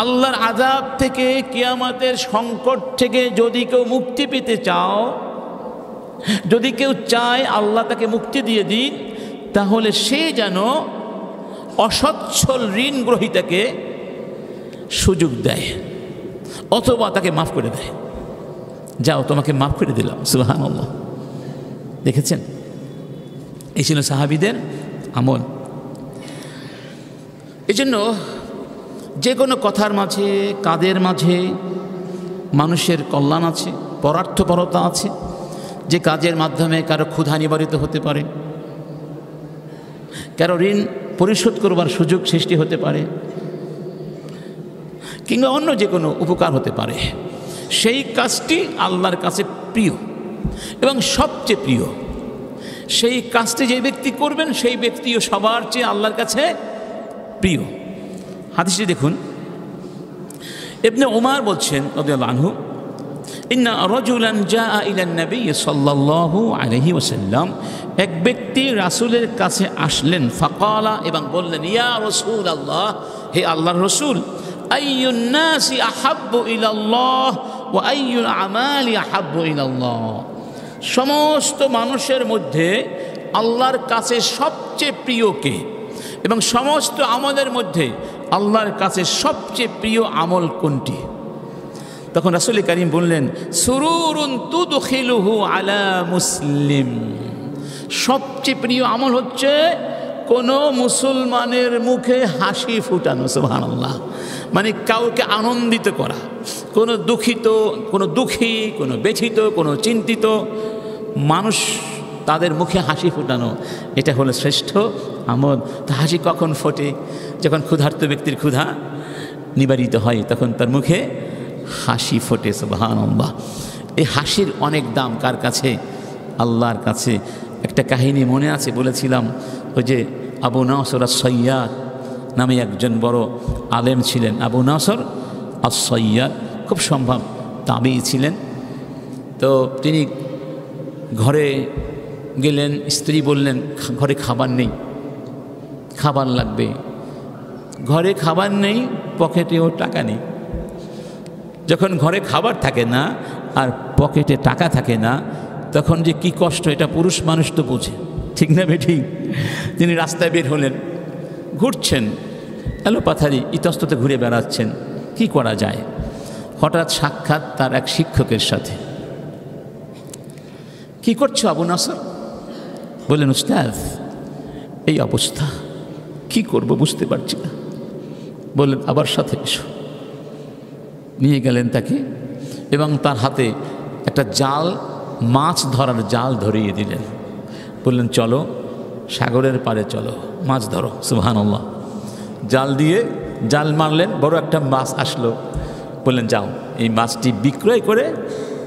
[SPEAKER 1] আল্লাহর আযাব থেকে, কিয়ামতের সংকট থেকে যদি কেউ মুক্তি পেতে চাও, যদি কেউ চায় আল্লাহ তাকে মুক্তি দিয়ে দিন, তাহলে সে যেন অসচ্ছল ঋণ গ্রহীতাকে সুযোগ দেয় অথবা তাকে মাফ করে দেয়। যাও তোমাকে মাফ করে দিলাম। সুবহানাল্লাহ। দেখেছেন, এই ছিল সাহাবীদের আমল। এই জন্য যে কোনো কথার মাঝে, কাজের মাঝে মানুষের কল্যাণ আছে, পরার্থপরতা আছে। যে কাজের মাধ্যমে কারো ক্ষুধা নিবারিত হতে পারে, কারো ঋণ পরিশোধ করবার সুযোগ সৃষ্টি হতে পারে, কিংবা অন্য যে কোনো উপকার হতে পারে, সেই কাজটি আল্লাহর কাছে প্রিয় এবং সবচেয়ে প্রিয়। সেই কাজটি যে ব্যক্তি করবেন সেই ব্যক্তিও সবার চেয়ে আল্লাহর কাছে প্রিয়। হাদিসটি দেখুন, ইবনে উমর বলছেন রাদিয়াল্লাহু আনহু, ইন্না রাজুলান জাআ ইলান নবী সাল্লাল্লাহু আলাইহি ওয়াসাল্লাম, এক ব্যক্তি রাসূলের কাছে আসলেন, ফাকালা, এবং বললেন, ইয়া রাসূলুল্লাহ, হে আল্লাহর রাসূল, আইয়ুন নাসি আহাব্বু ইলাল্লাহ ওয়া আইয়ুল আমালি আহাব্বু ইলাল্লাহ, সমস্ত মানুষের মধ্যে আল্লাহর কাছে সবচেয়ে প্রিয় কে, এবং সমস্ত আমলের মধ্যে আল্লাহর কাছে সবচেয়ে প্রিয় আমল কোনটি? তখন রাসূল কারীম বললেন, সুরুরুন তুদখিলুহু আলা মুসলিম, সবচেয়ে প্রিয় আমল হচ্ছে কোনো মুসলমানের মুখে হাসি ফুটানো। সুবহানাল্লাহ। মানে কাউকে আনন্দিত করা, কোনো দুঃখী, কোনো ব্যথিত, কোনো চিন্তিত মানুষ, তাদের মুখে হাসি ফুটানো, এটা হলো শ্রেষ্ঠ আমল। তো হাসি কখন ফোটে? যখন ক্ষুধার্ত ব্যক্তির ক্ষুধা নিবারিত হয়, তখন তার মুখে হাসি ফোটে। সুবহানাল্লাহ। এই হাসির অনেক দাম কার কাছে? আল্লাহর কাছে। একটা কাহিনী মনে আছে, বলেছিলাম, ওই যে আবু নাসর আস-সাইয়াদ নামে একজন বড় আলেম ছিলেন। আবু নাসর আস-সাইয়াদ খুব সম্ভব তাবেঈ ছিলেন। তো তিনি ঘরে গেলেন, স্ত্রী বললেন, ঘরে খাবার নেই, খাবার লাগবে। ঘরে খাবার নেই, পকেটেও টাকা নেই। যখন ঘরে খাবার থাকে না আর পকেটে টাকা থাকে না, তখন যে কি কষ্ট, এটা পুরুষ মানুষ তো বোঝে, ঠিক না বেঠিক? তিনি রাস্তায় বের হলেন, ঘুরছেন, এলোপাথারি ইতস্ততে ঘুরে বেড়াচ্ছেন, কি করা যায়? হঠাৎ সাক্ষাৎ তার এক শিক্ষকের সাথে। কি করছো আবু নাসর? বললেন, উস্তাদ, এই অবস্থা, কি করব বুঝতে পারছি না। বললেন, আবার সাথে এসো। নিয়ে গেলেন তাকে, এবং তার হাতে একটা জাল, মাছ ধরার জাল ধরিয়ে দিলেন। বললেন, চলো সাগরের পাড়ে, চলো মাছ ধরো। সুবহানাল্লাহ। জাল দিয়ে জাল মারলেন, বড় একটা মাছ আসলো। বললেন, যাও এই মাছটি বিক্রয় করে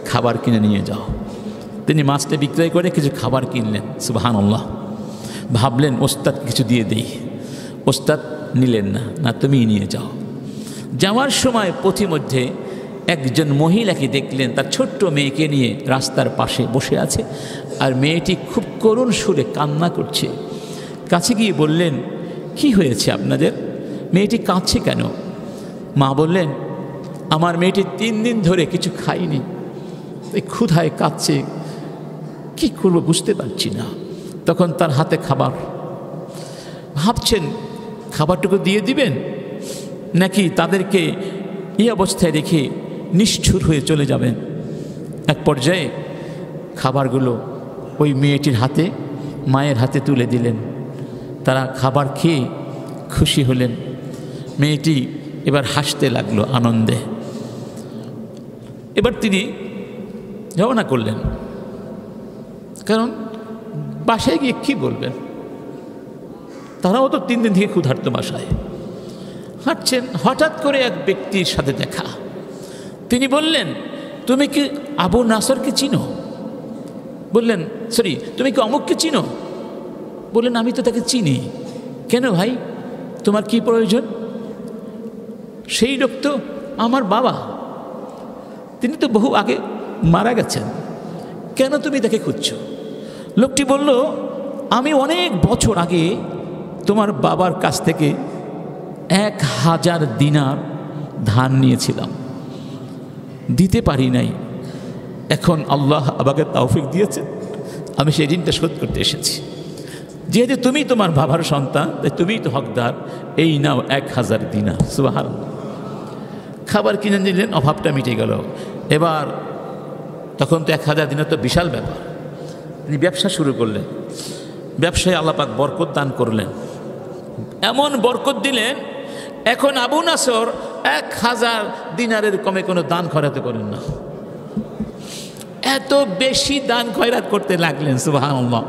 [SPEAKER 1] খাবার কিনে নিয়ে যাও। তিনি মাছটা বিক্রয় করে কিছু খাবার কিনলেন। সুবহানাল্লাহ। ভাবলেন ওস্তাদ কিছু দিয়ে দেই। ওস্তাদ নিলেন না, না তুমিই নিয়ে যাও। যাওয়ার সময় পথিমধ্যে একজন মহিলাকে দেখলেন, তার ছোট্ট মেয়েকে নিয়ে রাস্তার পাশে বসে আছে, আর মেয়েটি খুব করুণ সুরে কান্না করছে। কাছে গিয়ে বললেন, কি হয়েছে আপনাদের? মেয়েটি কাঁদছে কেন? মা বললেন, আমার মেয়েটি 3 দিন ধরে কিছু খায়নি, এই ক্ষুধায় কাঁদছে, কি করব বুঝতে পারছি না। তখন তার হাতে খাবার। ভাবছেন খাবারটুকু দিয়ে দিবেন নাকি তাদেরকে এই অবস্থায় রেখে নিষ্ঠুর হয়ে চলে যাবেন। এক পর্যায়ে খাবারগুলো ওই মেয়েটির হাতে, মায়ের হাতে তুলে দিলেন। তারা খাবার খেয়ে খুশি হলেন। মেয়েটি এবার হাসতে লাগলো আনন্দে। এবার তিনি রওনা করলেন, কারণ বাসায় গিয়ে কী বলবেন? তারাও তো 3 দিন থেকে ক্ষুধার্ত বাসায় হাঁটছেন। হঠাৎ করে এক ব্যক্তির সাথে দেখা। তিনি বললেন, তুমি কি আবু নাসরকে চিনো? বললেন, সরি, তুমি কি অমুককে চিনো? বললেন, আমি তো তাকে চিনি। কেন ভাই, তোমার কি প্রয়োজন? সেই লোক তো আমার বাবা, তিনি তো বহু আগে মারা গেছেন, কেন তুমি তাকে খুঁজছো? লোকটি বলল, আমি অনেক বছর আগে তোমার বাবার কাছ থেকে 1000 দিনার ধার নিয়েছিলাম, দিতে পারি নাই। এখন আল্লাহ আমাকে তৌফিক দিয়েছে, আমি সেই ঋণটা শোধ করতে এসেছি। যেহেতু তুমি তোমার বাবার সন্তান, তাই তুমিই তো হকদার, এই নাও 1000 দিনার। সুবহানাল্লাহ। খাবার কিনে নিলেন, অভাবটা মিটে গেল। এবার তখন তো 1000 দিনের তো বিশাল ব্যাপার। তিনি ব্যবসা শুরু করলেন, ব্যবসায় আল্লাহ পাক বরকত দান করলেন, এমন বরকত দিলেন এখন আবু নাসর 1000 দিনারের কমে কোনো দান খয়রাত করেন না, এত বেশি দান খয়রাত করতে লাগলেন। সুবহানাল্লাহ।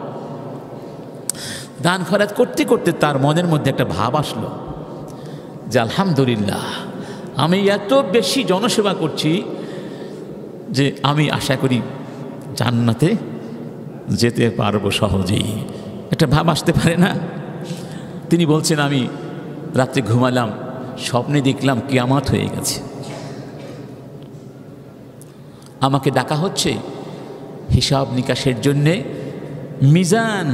[SPEAKER 1] দান খয়রাত করতে করতে তার মনের মধ্যে একটা ভাব আসলো যে আলহামদুলিল্লাহ আমি এত বেশি জনসেবা করছি যে আমি আশা করি জান্নাতে যেতে পারবো সহজেই। একটা ভাব আসতে পারে না? তিনি বলছেন আমি রাত্রে ঘুমালাম, স্বপ্নে দেখলাম কিয়ামত হয়ে গেছে, আমাকে ডাকা হচ্ছে হিসাব নিকাশের জন্যে, মিজান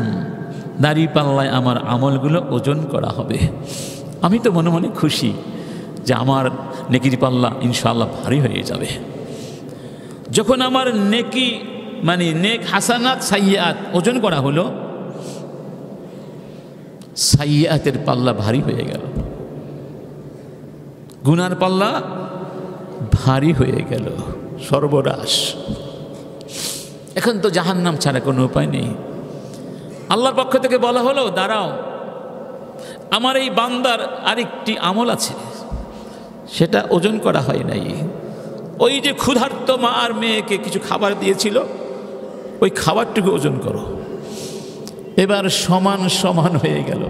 [SPEAKER 1] দাঁড়িপাল্লায় আমার আমলগুলো ওজন করা হবে। আমি তো মনে মনে খুশি যে আমার নেকির পাল্লা ইনশাআল্লাহ ভারী হয়ে যাবে। যখন আমার নেকি মানে নেক হাসানাত সাইয়াত ওজন করা হলো, সাইয়াতের পাল্লা ভারী হয়ে গেল, গুনার পাল্লা ভারী হয়ে গেল। সর্বনাশ। এখন তো জাহান্নাম ছাড়া কোনো উপায় নেই। আল্লাহর পক্ষ থেকে বলা হলো দাঁড়াও, আমার এই বান্দার আরেকটি আমল আছে, সেটা ওজন করা হয় নাই। ওই যে ক্ষুধার্ত মা আর মেয়েকে কিছু খাবার দিয়েছিল, ওই খাবারটুকু ওজন করো। এবার সমান সমান হয়ে গেল,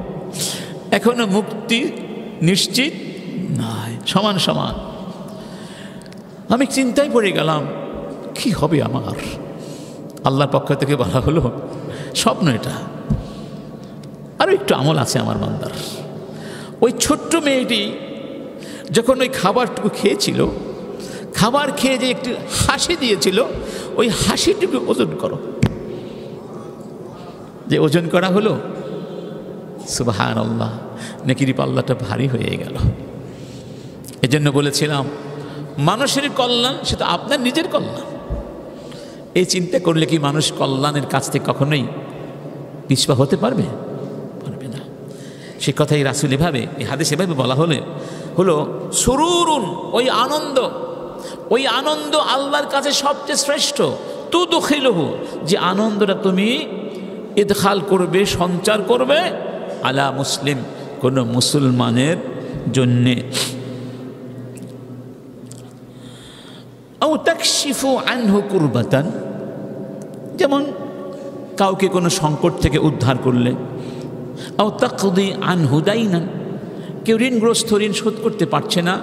[SPEAKER 1] এখনো মুক্তি নিশ্চিত নয়, সমান সমান। আমি চিন্তায় পড়ে গেলাম কি হবে আমার। আল্লাহর পক্ষ থেকে বলা হলো স্বপ্ন এটা, আরও একটু আমল আছে আমার বান্দার। ওই ছোট্ট মেয়েটি যখন ওই খাবারটুকু খেয়েছিল, খাবার খেয়ে যে একটি হাসি দিয়েছিল, ওই হাসিটুকু ওজন করো। যে ওজন করা হলো, সুবহানাল্লাহ, নেকির পাল্লাটা ভারী হয়ে গেল। এজন্য বলেছিলাম মানুষের কল্যাণ সেটা আপনার নিজের কল্যাণ। এই চিন্তা করলে কি মানুষ কল্যাণের কাছ থেকে কখনোই পিছপা হতে পারবে? পারবে না। সে কথাই রাসূল এভাবে, এই হাদিস এভাবে বলা হলো সুরুরুন, ওই আনন্দ আল্লাহর কাছে সবচেয়ে শ্রেষ্ঠ। তুদখিলুহু, যে আনন্দটা তুমি ইদখাল করবে, সঞ্চার করবে, আলা মুসলিম, কোন মুসলমানের জন্যে। আও তাকশিফু আনহু কুরবাতান, যেমন কাউকে কোনো সংকট থেকে উদ্ধার করলে। আও তাকদি আনহু দাইনান, কেউ ঋণগ্রস্ত, ঋণ শোধ করতে পারছে না,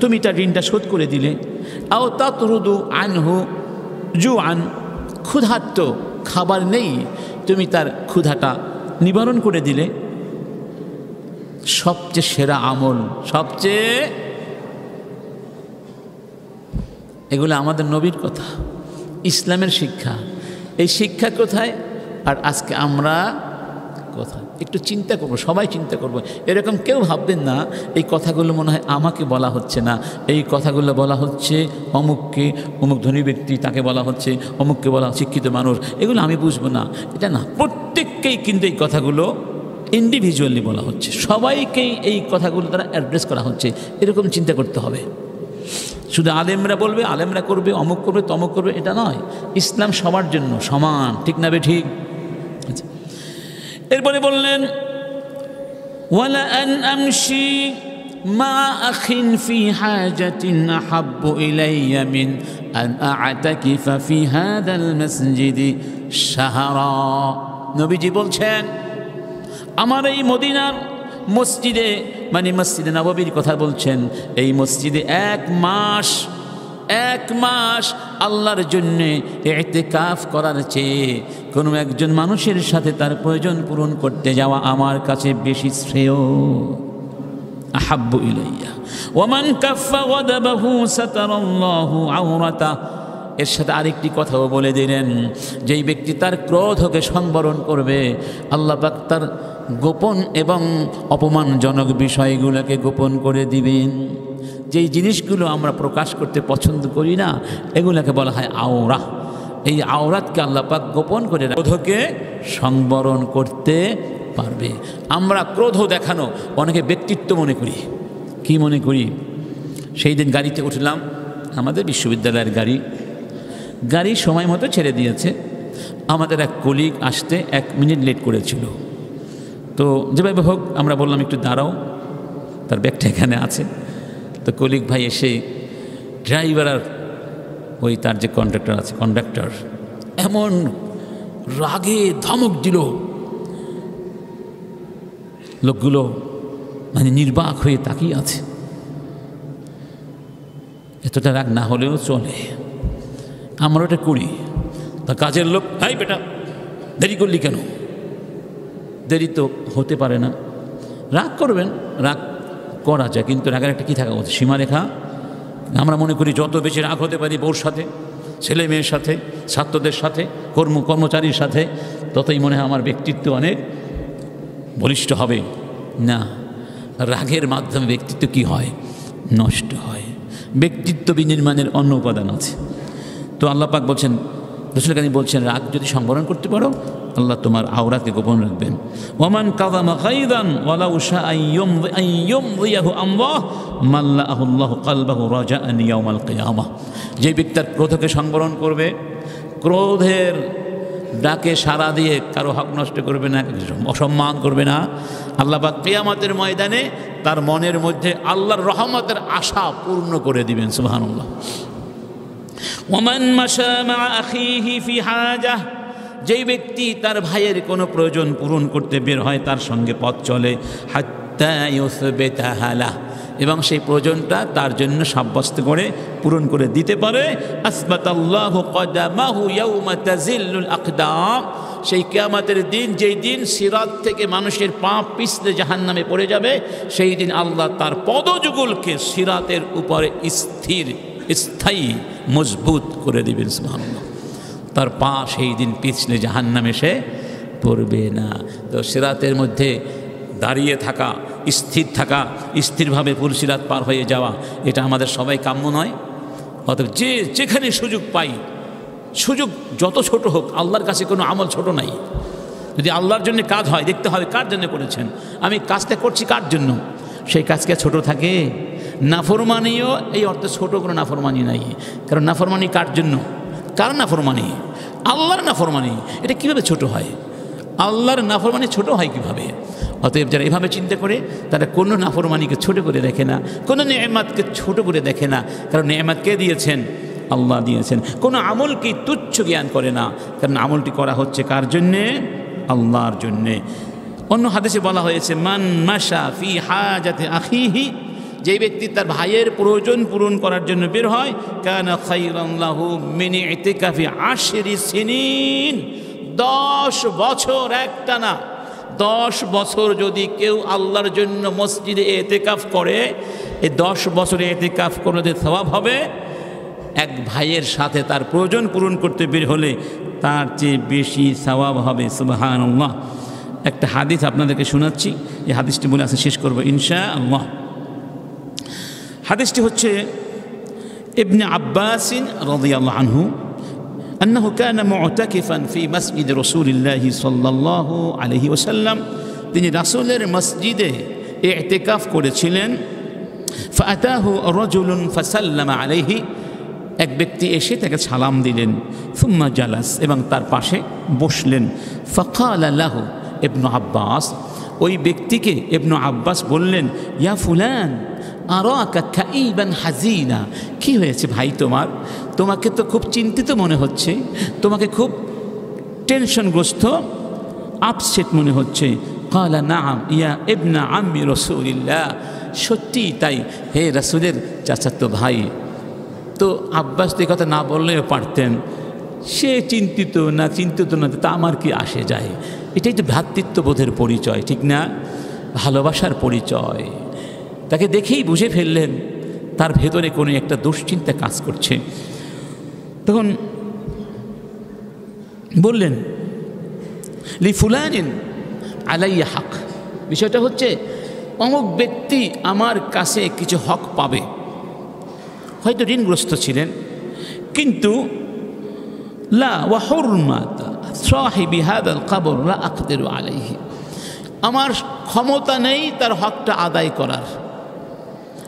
[SPEAKER 1] তুমি তার ঋণটা শোধ করে দিলে। আও তাতরুদু আনহু জুআন, ক্ষুধার্ত, খাবার নেই, তুমি তার ক্ষুধাটা নিবারণ করে দিলে। সবচেয়ে সেরা আমল, সবচেয়ে, এগুলো আমাদের নবীর কথা, ইসলামের শিক্ষা। এই শিক্ষা কোথায় আর আজকে আমরা কোথায়? একটু চিন্তা করব, সবাই চিন্তা করব। এরকম কেউ ভাববেন না এই কথাগুলো মনে হয় আমাকে বলা হচ্ছে না, এই কথাগুলো বলা হচ্ছে অমুককে, অমুক ধনী ব্যক্তি তাকে বলা হচ্ছে, অমুককে বলা শিক্ষিত মানুষ, এগুলো আমি বুঝবো না, এটা না। প্রত্যেককেই কিন্তু এই কথাগুলো ইন্ডিভিজুয়ালি বলা হচ্ছে, সবাইকেই এই কথাগুলো দ্বারা অ্যাড্রেস করা হচ্ছে। এরকম চিন্তা করতে হবে। শুধু আলেমরা বলবে, আলেমরা করবে, অমুক করবে, তমুক করবে, এটা নয়। ইসলাম সবার জন্য সমান, ঠিক না বে ঠিক? এরপরে বললেন ওয়ালা আন আমশি মা আখিন ফি হাজাতিন আহাব্বু ইলাইয়া মিন আন আ'তাকিফা ফি হাদাল মসজিদি শাহরা। নবীজি বলছেন আমার এই মদিনার মসজিদে, মানে মসজিদে নববীর কথা বলছেন, এই মসজিদে এক মাস আল্লাহর জন্যে ইতিকাফ করার চেয়ে কোনো একজন মানুষের সাথে তার প্রয়োজন পূরণ করতে যাওয়া আমার কাছে বেশি শ্রেয়। আহাব্বু ইলাইয়া ওয়ামান কাফা ওয়াদাবাহু সাতারাল্লাহু আওরাতা। এর সাথে আরেকটি কথাও বলে দিলেন, যেই ব্যক্তি তার ক্রোধকে সংবরণ করবে, আল্লাহ পাক তার গোপন এবং অপমানজনক বিষয়গুলোকে গোপন করে দিবেন। যেই জিনিসগুলো আমরা প্রকাশ করতে পছন্দ করি না, এগুলোকে বলা হয় আওরা। এই আওরাতকে আল্লাহ পাক গোপন করে ক্রোধকে সংবরণ করতে পারবে। আমরা ক্রোধ দেখানো অনেকে ব্যক্তিত্ব মনে করি। কি মনে করি? সেই দিন গাড়িতে উঠলাম, আমাদের বিশ্ববিদ্যালয়ের গাড়ি, গাড়ি সময় মতো ছেড়ে দিয়েছে। আমাদের এক কলিগ আসতে 1 মিনিট লেট করেছিল। তো যেভাবে হোক আমরা বললাম একটু দাঁড়াও, তার ব্যাগটা এখানে আছে। তো কলিগ ভাই এসে ড্রাইভার আর ওই তার যে কন্ডাক্টর এমন রাগে ধমক দিল, লোকগুলো মানে নির্বাক হয়ে তাকিয়ে আছে। এতটা রাগ না হলেও চলে, আমরা ওটা করি। তা কাজের লোক, হাই বেটা দেরি করলি কেন? দেরি তো হতে পারে না। রাগ করবেন, রাগ করা যায়, কিন্তু রাগের একটা কী থাকা উচিত, সীমারেখা। আমরা মনে করি যত বেশি রাগ হতে পারি বউর সাথে, ছেলে মেয়ের সাথে, ছাত্রদের সাথে, কর্মচারীর সাথে, ততই মনে হয় আমার ব্যক্তিত্ব অনেক বলিষ্ঠ হবে। না, রাগের মাধ্যমে ব্যক্তিত্ব কি হয়? নষ্ট হয়। ব্যক্তিত্ব বিনির্মাণের অন্য উপাদান আছে। তো আল্লাহ পাক বলছেন, রাসূল কারীম বলছেন, রাগ যদি সংবরণ করতে পারো আল্লাহ তোমার আওরাতকে গোপন রাখবেন। ওয়ামান কাযামা গায়যান ওয়ালাউ শাআ আইয়ুমযিয়াহু আল্লাহ মাল্লাহুল্লাহু কলবাহু রাজাআন ইয়াউমাল কিয়ামাহ। যে ব্যক্তি তার ক্রোধকে সংবরণ করবে, ক্রোধের ডাকে সাড়া দিয়ে কারো হক নষ্ট করবে না, অসম্মান করবে না, আল্লাহ পাক কিয়ামতের ময়দানে তার মনের মধ্যে আল্লাহর রহমতের আশা পূর্ণ করে দিবেন। সুবহানাল্লাহ। ওয়ামান মাশা মা আখিহি ফি হাজাহ, যেই ব্যক্তি তার ভাইয়ের কোনো প্রয়োজন পূরণ করতে বের হয়, তার সঙ্গে পথ চলে, হাত্তা ইউসবিতাহা লাহ, এবং সেই প্রয়োজনটা তার জন্য সাব্যস্ত করে পূরণ করে দিতে পারে, আসবাতাল্লাহু কদামাহু ইয়াউমা তাজিল্লুল আকদাম, সেই কিয়ামতের দিন, যেই দিন সিরাত থেকে মানুষের পা পিছলে জাহান্নামে পড়ে যাবে, সেই দিন আল্লাহ তার পদযুগলকে সিরাতের উপরে স্থির, স্থায়ী, মজবুত করে দিবেন। সুবহানাল্লাহ। তার পা সেই দিন পিছলে জাহান্নামে সে পড়বে না। তো সিরাতের মধ্যে দাঁড়িয়ে থাকা, স্থির থাকা, স্থিরভাবে পুলসিরাত পার হয়ে যাওয়া, এটা আমাদের সবাই কাম্য নয়। অতএব যেখানে সুযোগ পাই, সুযোগ যত ছোট হোক, আল্লাহর কাছে কোনো আমল ছোট নাই। যদি আল্লাহর জন্য কাজ হয়, দেখতে হবে কার জন্য করেছেন, আমি কাজটা করছি কার জন্য। সেই কাজকে ছোট থাকে? নাফরমানিও এই অর্থে ছোট কোনো নাফরমানি নাই। কারণ নাফরমানি কার জন্য? কার নাফরমানি? আল্লাহর নাফরমানি। এটা কিভাবে ছোট হয়? আল্লাহর নাফরমানি ছোট হয় কিভাবে? অতএব যারা এভাবে চিন্তা করে, তারা কোনো নাফরমানিকে ছোট করে দেখে না, কোনো নেয়ামতকে ছোট করে দেখে না। কারণ নেয়ামত কে দিয়েছেন? আল্লাহ দিয়েছেন। কোনো আমলকে তুচ্ছ জ্ঞান করে না, কারণ আমলটি করা হচ্ছে কার জন্যে? আল্লাহর জন্যে। অন্য হাদিসে বলা হয়েছে, মান মাশা ফি হাজাতি আখিহি, যেই ব্যক্তি তার ভাইয়ের প্রয়োজন পূরণ করার জন্য বের হয়, কানা খায়রান লাহু মিন ইতিকাফি 10 সিনিন, 10 বছর একটানা, 10 বছর যদি কেউ আল্লাহর জন্য মসজিদে এতেকাফ করে, এই 10 বছরে এতেকাফ করলে সওয়াব হবে এক ভাইয়ের সাথে তার প্রয়োজন পূরণ করতে বের হলে তার চেয়ে বেশি সওয়াব হবে। সুবহানাল্লাহ। একটা হাদিস আপনাদেরকে শোনাচ্ছি, এই হাদিসটি বলে আসে শেষ করবো ইনশাআল্লাহ। হাদিসটি হচ্ছে ইবনে আব্বাস রাদিয়াল্লাহু আনহু আন্নাহু কানা মুতাকিফান ফি মসজিদ রাসূলিল্লাহ সাল্লাল্লাহু আলাইহি ওয়াসাল্লাম, তিনি রাসূলের মসজিদে ইতিকাফ করেছিলেন। ফাআতাহু রাজুলুন ফাসাল্লামা আলাইহি, এক ব্যক্তি এসে তাকে সালাম দিলেন। সুম্মা জালাস, এবং তার পাশে বসলেন। ফাকালা লাহু ইবনু আব্বাস, ওই ব্যক্তিকে ইবনু আব্বাস বললেন, ইয়া ফুলান আরাকা কাইবান হাজিনা, কি হয়েছে ভাই তোমার? তোমাকে তো খুব চিন্তিত মনে হচ্ছে, তোমাকে খুব টেনশনগ্রস্ত, আপসেট মনে হচ্ছে। কালা নাআম ইয়া ইবনা আম্মি রাসূলিল্লাহ, সত্যি তাই হে রাসূলের চাচাতো ভাই। তো আব্বাস তো এই কথা না বললেও পারতেন, সে চিন্তিত না তা আমার কি আসে যায়? এটাই তো ভ্রাতৃত্ববোধের পরিচয়, ঠিক না? ভালোবাসার পরিচয়। তাকে দেখেই বুঝে ফেললেন তার ভেতরে কোনো একটা দুশ্চিন্তা কাজ করছে। তখন বললেন, লি ফুলানিন আলাইয়া হক, বিষয়টা হচ্ছে অমুক ব্যক্তি আমার কাছে কিছু হক পাবে। হয়তো ঋণগ্রস্ত ছিলেন, কিন্তু লা ওয়া হুরমাত সাহিবি হাদাল কবর লা আকদিরু আলাইহি, আমার ক্ষমতা নেই তার হকটা আদায় করার,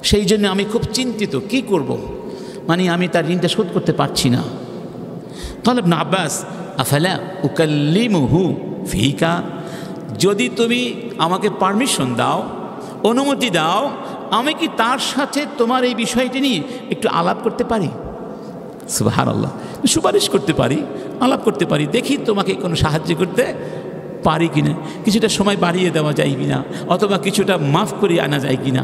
[SPEAKER 1] সেই জন্য আমি খুব চিন্তিত, কি করব? মানে আমি তার ঋণটা শোধ করতে পারছি না। قال ابن عباس أفلا أكلمه فيك, যদি তুমি আমাকে পারমিশন দাও, অনুমতি দাও, আমি কি তার সাথে তোমার এই বিষয়টি নিয়ে একটু আলাপ করতে পারি? সুবহানাল্লাহ, সুপারিশ করতে পারি, আলাপ করতে পারি, দেখি তোমাকে কোনো সাহায্য করতে পারি কিনা, কিছুটা সময় বাড়িয়ে দেওয়া যায় কিনা, অথবা কিছুটা মাফ করিয়ে আনা যায় কিনা।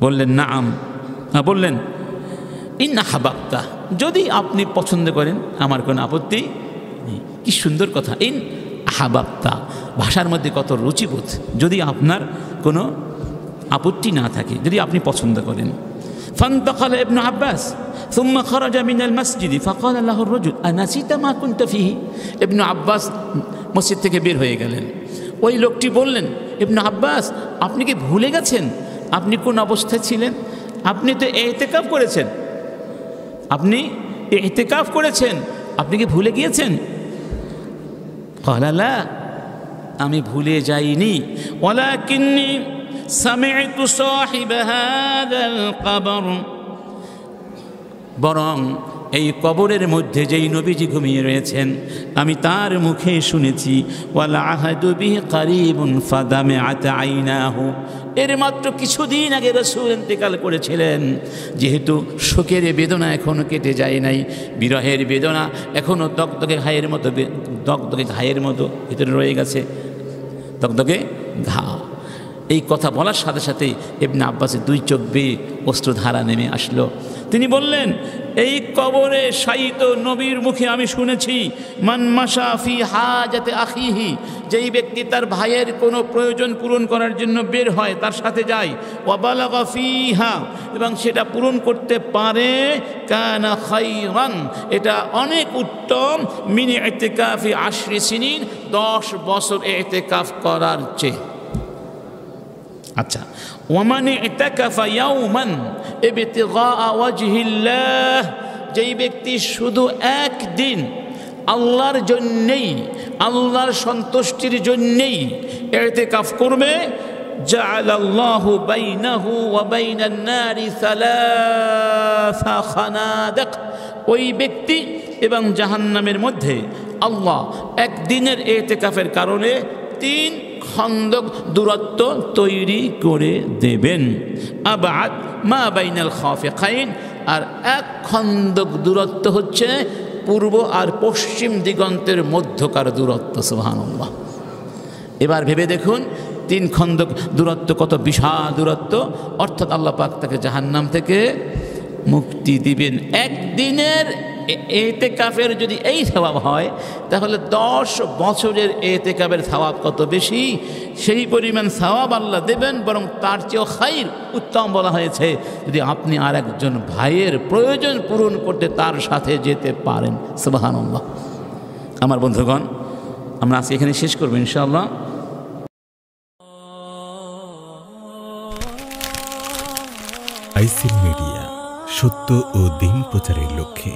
[SPEAKER 1] বললেন নাআম, বললেন ইন্না হাবাবতা, যদি আপনি পছন্দ করেন আমার কোনো আপত্তি নেই। কি সুন্দর কথা, ইন হাবাবতা, ভাষার মধ্যে কত রুচিবোধ। যদি আপনার কোনো আপত্তি না থাকে, যদি আপনি পছন্দ করেন। ফান্তাকাল ইবনে আব্বাস ثم خرج من المسجد فقال له الرجل أنسيت ما كنت فيه। ইবনে আব্বাস মসজিদ থেকে বের হয়ে গেলেন। ওই লোকটি বললেন, ইবনে আব্বাস আপনি কি ভুলে গেছেন আপনি কোন অবস্থায় ছিলেন? আপনি তো ইতিকাফ করেছেন, আপনি ইতিকাফ করেছেন, আপনি কি ভুলে গিয়েছেন? قال لا, আমি ভুলে যাইনি। ولكني سمعت صاحب هذا القبر, বরং এই কবরের মধ্যে যেই নবীজি ঘুমিয়ে রয়েছেন আমি তার মুখে শুনেছি, ওয়ালা আহাদু বিহি কারিবুন ফাদামিআত আইনাহু, এর মাত্র কিছুদিন আগে রাসূল ইন্তেকাল করেছিলেন। যেহেতু শোকের বেদনা এখনো কেটে যায় নাই, বিরহের বেদনা এখনো দগদগে ঘায়ের মতো ভিতরে রয়ে গেছে, দগদগে ঘা। এই কথা বলার সাথে সাথে ইবনে আব্বাসের দুই চোখ বেয়ে অশ্রুধারা নেমে আসলো। তিনি বললেন, এই কবরে শায়িত নবীর মুখে আমি শুনেছি, মান মাশা ফি হাজাতে আখিহি, যেই ব্যক্তি তার ভাইয়ের কোনো প্রয়োজন পূরণ করার জন্য বের হয়, তার সাথে যায়, ওয়া বালাগা ফিহা, এবং সেটা পূরণ করতে পারে, কানা খায়রান, এটা অনেক উত্তম, মিন ইতিকাফি 10 সিনিন, 10 বছর ইতিকাফ করার চেয়ে। আচ্ছা, ওয়ামানি ইতাকাফা ইয়াওমান ইবতিগা ওয়াজহিল্লাহ, যেই ব্যক্তি শুধু একদিন আল্লাহর জন্যেই, আল্লাহর সন্তুষ্টির জন্যেই ইতিকাফ করবে, জাআলাল্লাহু বাইনাহু ওয়া বাইনান নারি সালাসা খানাদিক, ওই ব্যক্তি এবং জাহান্নামের মধ্যে আল্লাহ একদিনের ইতিকাফের কারণে 3 খন্দক দূরত্ব তৈরি করে দেবেন। আবাদ মা বাইনাল খাফিকাইন, আর 1 খন্দক দূরত্ব হচ্ছে পূর্ব আর পশ্চিম দিগন্তের মধ্যকার দূরত্ব। সুবহানাল্লাহ। এবার ভেবে দেখুন 3 খন্দক দূরত্ব কত বিশাল দূরত্ব, অর্থাৎ আল্লাহ পাক তাকে জাহান্নাম থেকে মুক্তি দিবেন। একদিনের ইতিকাফের যদি এই সওয়াব হয়, তাহলে 10 বছরের ইতিকাফের সওয়াব কত বেশি, সেই পরিমাণ সওয়াব আল্লাহ দেবেন। বরং তার চেয়েও খাইর, উত্তম বলা হয়েছে, যদি আপনি আর একজন ভাইয়ের প্রয়োজন পূরণ করতে তার সাথে যেতে পারেন। সুবহানাল্লাহ। আমার বন্ধুগণ, আমরা আজকে এখানে শেষ করব ইনশাআল্লাহ।
[SPEAKER 2] আইসিল মিডিয়া, সত্য ও দিন প্রচারের লক্ষ্যে।